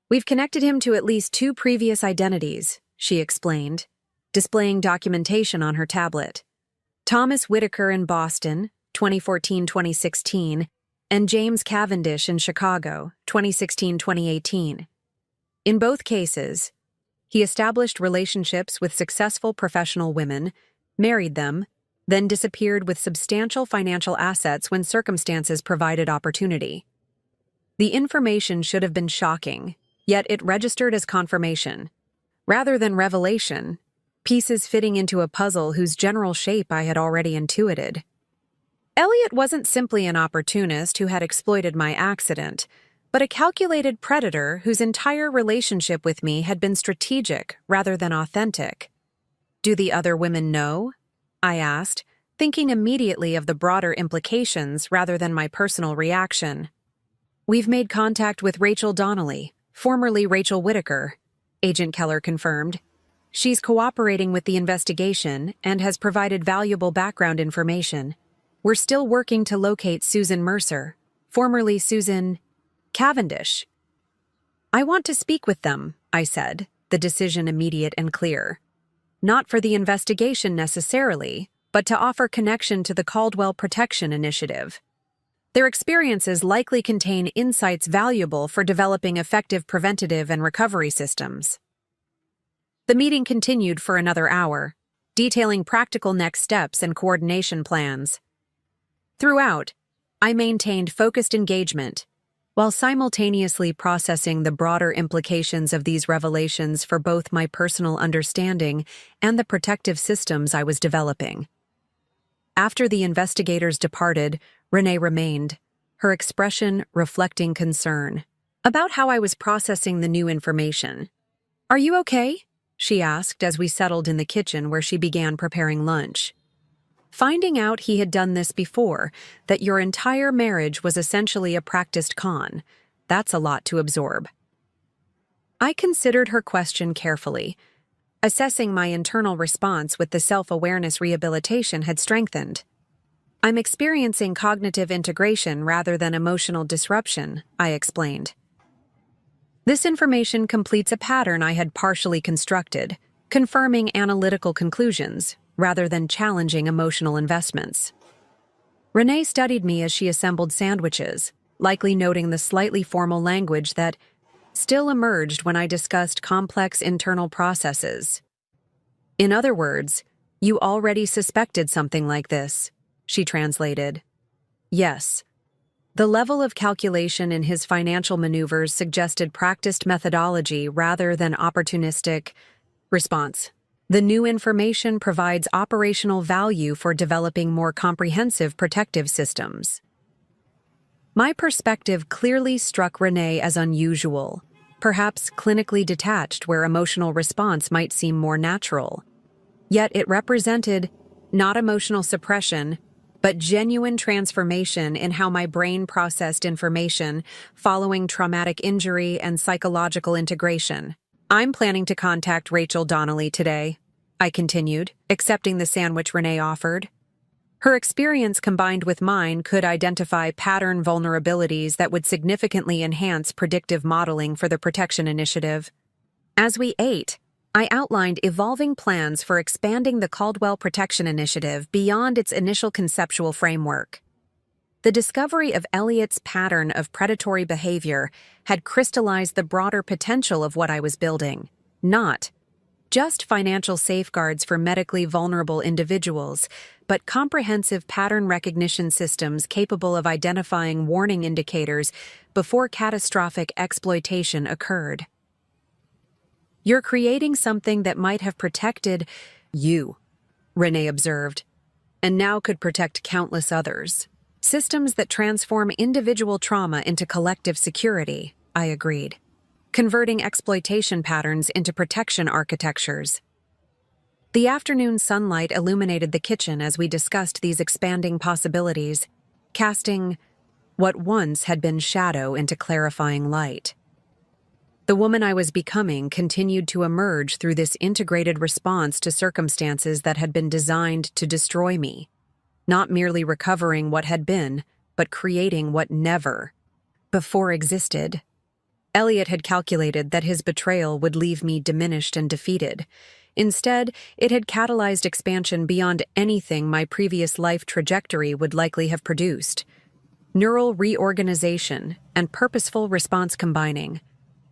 We've connected him to at least 2 previous identities, she explained, displaying documentation on her tablet. Thomas Whitaker in Boston, 2014-2016, and James Cavendish in Chicago, 2016-2018. In both cases, he established relationships with successful professional women, married them, then disappeared with substantial financial assets when circumstances provided opportunity. The information should have been shocking, yet it registered as confirmation. Rather than revelation, pieces fitting into a puzzle whose general shape I had already intuited. Elliot wasn't simply an opportunist who had exploited my accident, but a calculated predator whose entire relationship with me had been strategic rather than authentic. Do the other women know? I asked, thinking immediately of the broader implications rather than my personal reaction. We've made contact with Rachel Donnelly, formerly Rachel Whitaker, Agent Keller confirmed. She's cooperating with the investigation and has provided valuable background information. We're still working to locate Susan Mercer, formerly Susan Cavendish. I want to speak with them, I said, the decision immediate and clear. Not for the investigation necessarily, but to offer connection to the Caldwell Protection Initiative. Their experiences likely contain insights valuable for developing effective preventative and recovery systems. The meeting continued for another hour, detailing practical next steps and coordination plans. Throughout, I maintained focused engagement, while simultaneously processing the broader implications of these revelations for both my personal understanding and the protective systems I was developing. After the investigators departed, Renee remained, her expression reflecting concern about how I was processing the new information. "Are you okay?" she asked as we settled in the kitchen where she began preparing lunch. Finding out he had done this before, that your entire marriage was essentially a practiced con, that's a lot to absorb. I considered her question carefully, assessing my internal response with the self-awareness rehabilitation had strengthened. I'm experiencing cognitive integration rather than emotional disruption, I explained. This information completes a pattern I had partially constructed, confirming analytical conclusions rather than challenging emotional investments. Renee studied me as she assembled sandwiches, likely noting the slightly formal language that still emerged when I discussed complex internal processes. In other words, you already suspected something like this, she translated. Yes. The level of calculation in his financial maneuvers suggested practiced methodology rather than opportunistic response. The new information provides operational value for developing more comprehensive protective systems. My perspective clearly struck Renee as unusual, perhaps clinically detached where emotional response might seem more natural. Yet it represented not emotional suppression, but genuine transformation in how my brain processed information following traumatic injury and psychological integration. I'm planning to contact Rachel Donnelly today, I continued, accepting the sandwich Renee offered. Her experience combined with mine could identify pattern vulnerabilities that would significantly enhance predictive modeling for the protection initiative. As we ate, I outlined evolving plans for expanding the Caldwell Protection Initiative beyond its initial conceptual framework. The discovery of Elliot's pattern of predatory behavior had crystallized the broader potential of what I was building, not just financial safeguards for medically vulnerable individuals, but comprehensive pattern recognition systems capable of identifying warning indicators before catastrophic exploitation occurred. You're creating something that might have protected you, Renee observed, and now could protect countless others. Systems that transform individual trauma into collective security, I agreed, converting exploitation patterns into protection architectures. The afternoon sunlight illuminated the kitchen as we discussed these expanding possibilities, casting what once had been shadow into clarifying light. The woman I was becoming continued to emerge through this integrated response to circumstances that had been designed to destroy me, not merely recovering what had been, but creating what never before existed. Elliot had calculated that his betrayal would leave me diminished and defeated. Instead, it had catalyzed expansion beyond anything my previous life trajectory would likely have produced. Neural reorganization and purposeful response combining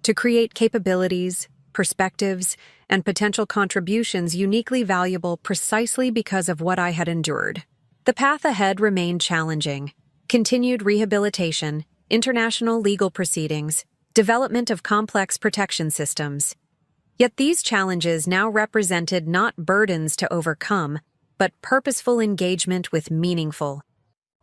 to create capabilities, perspectives, and potential contributions uniquely valuable precisely because of what I had endured. The path ahead remained challenging. Continued rehabilitation, international legal proceedings, development of complex protection systems. Yet these challenges now represented not burdens to overcome, but purposeful engagement with meaningful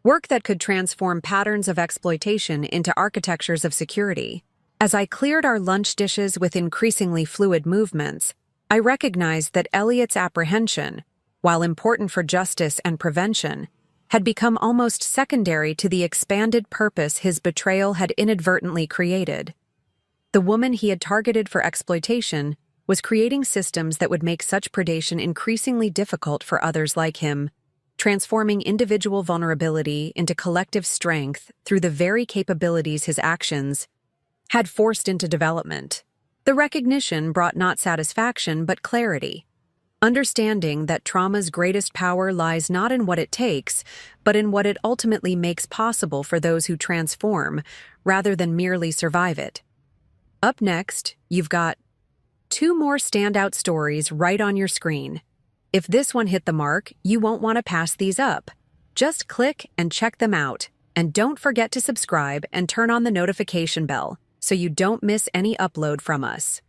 work that could transform patterns of exploitation into architectures of security. As I cleared our lunch dishes with increasingly fluid movements, I recognized that Elliot's apprehension, while important for justice and prevention, had become almost secondary to the expanded purpose his betrayal had inadvertently created. The woman he had targeted for exploitation was creating systems that would make such predation increasingly difficult for others like him, transforming individual vulnerability into collective strength through the very capabilities his actions had forced into development. The recognition brought not satisfaction but clarity, understanding that trauma's greatest power lies not in what it takes, but in what it ultimately makes possible for those who transform, rather than merely survive it. Up next, you've got 2 more standout stories right on your screen. If this one hit the mark, you won't want to pass these up. Just click and check them out, and don't forget to subscribe and turn on the notification bell so you don't miss any upload from us.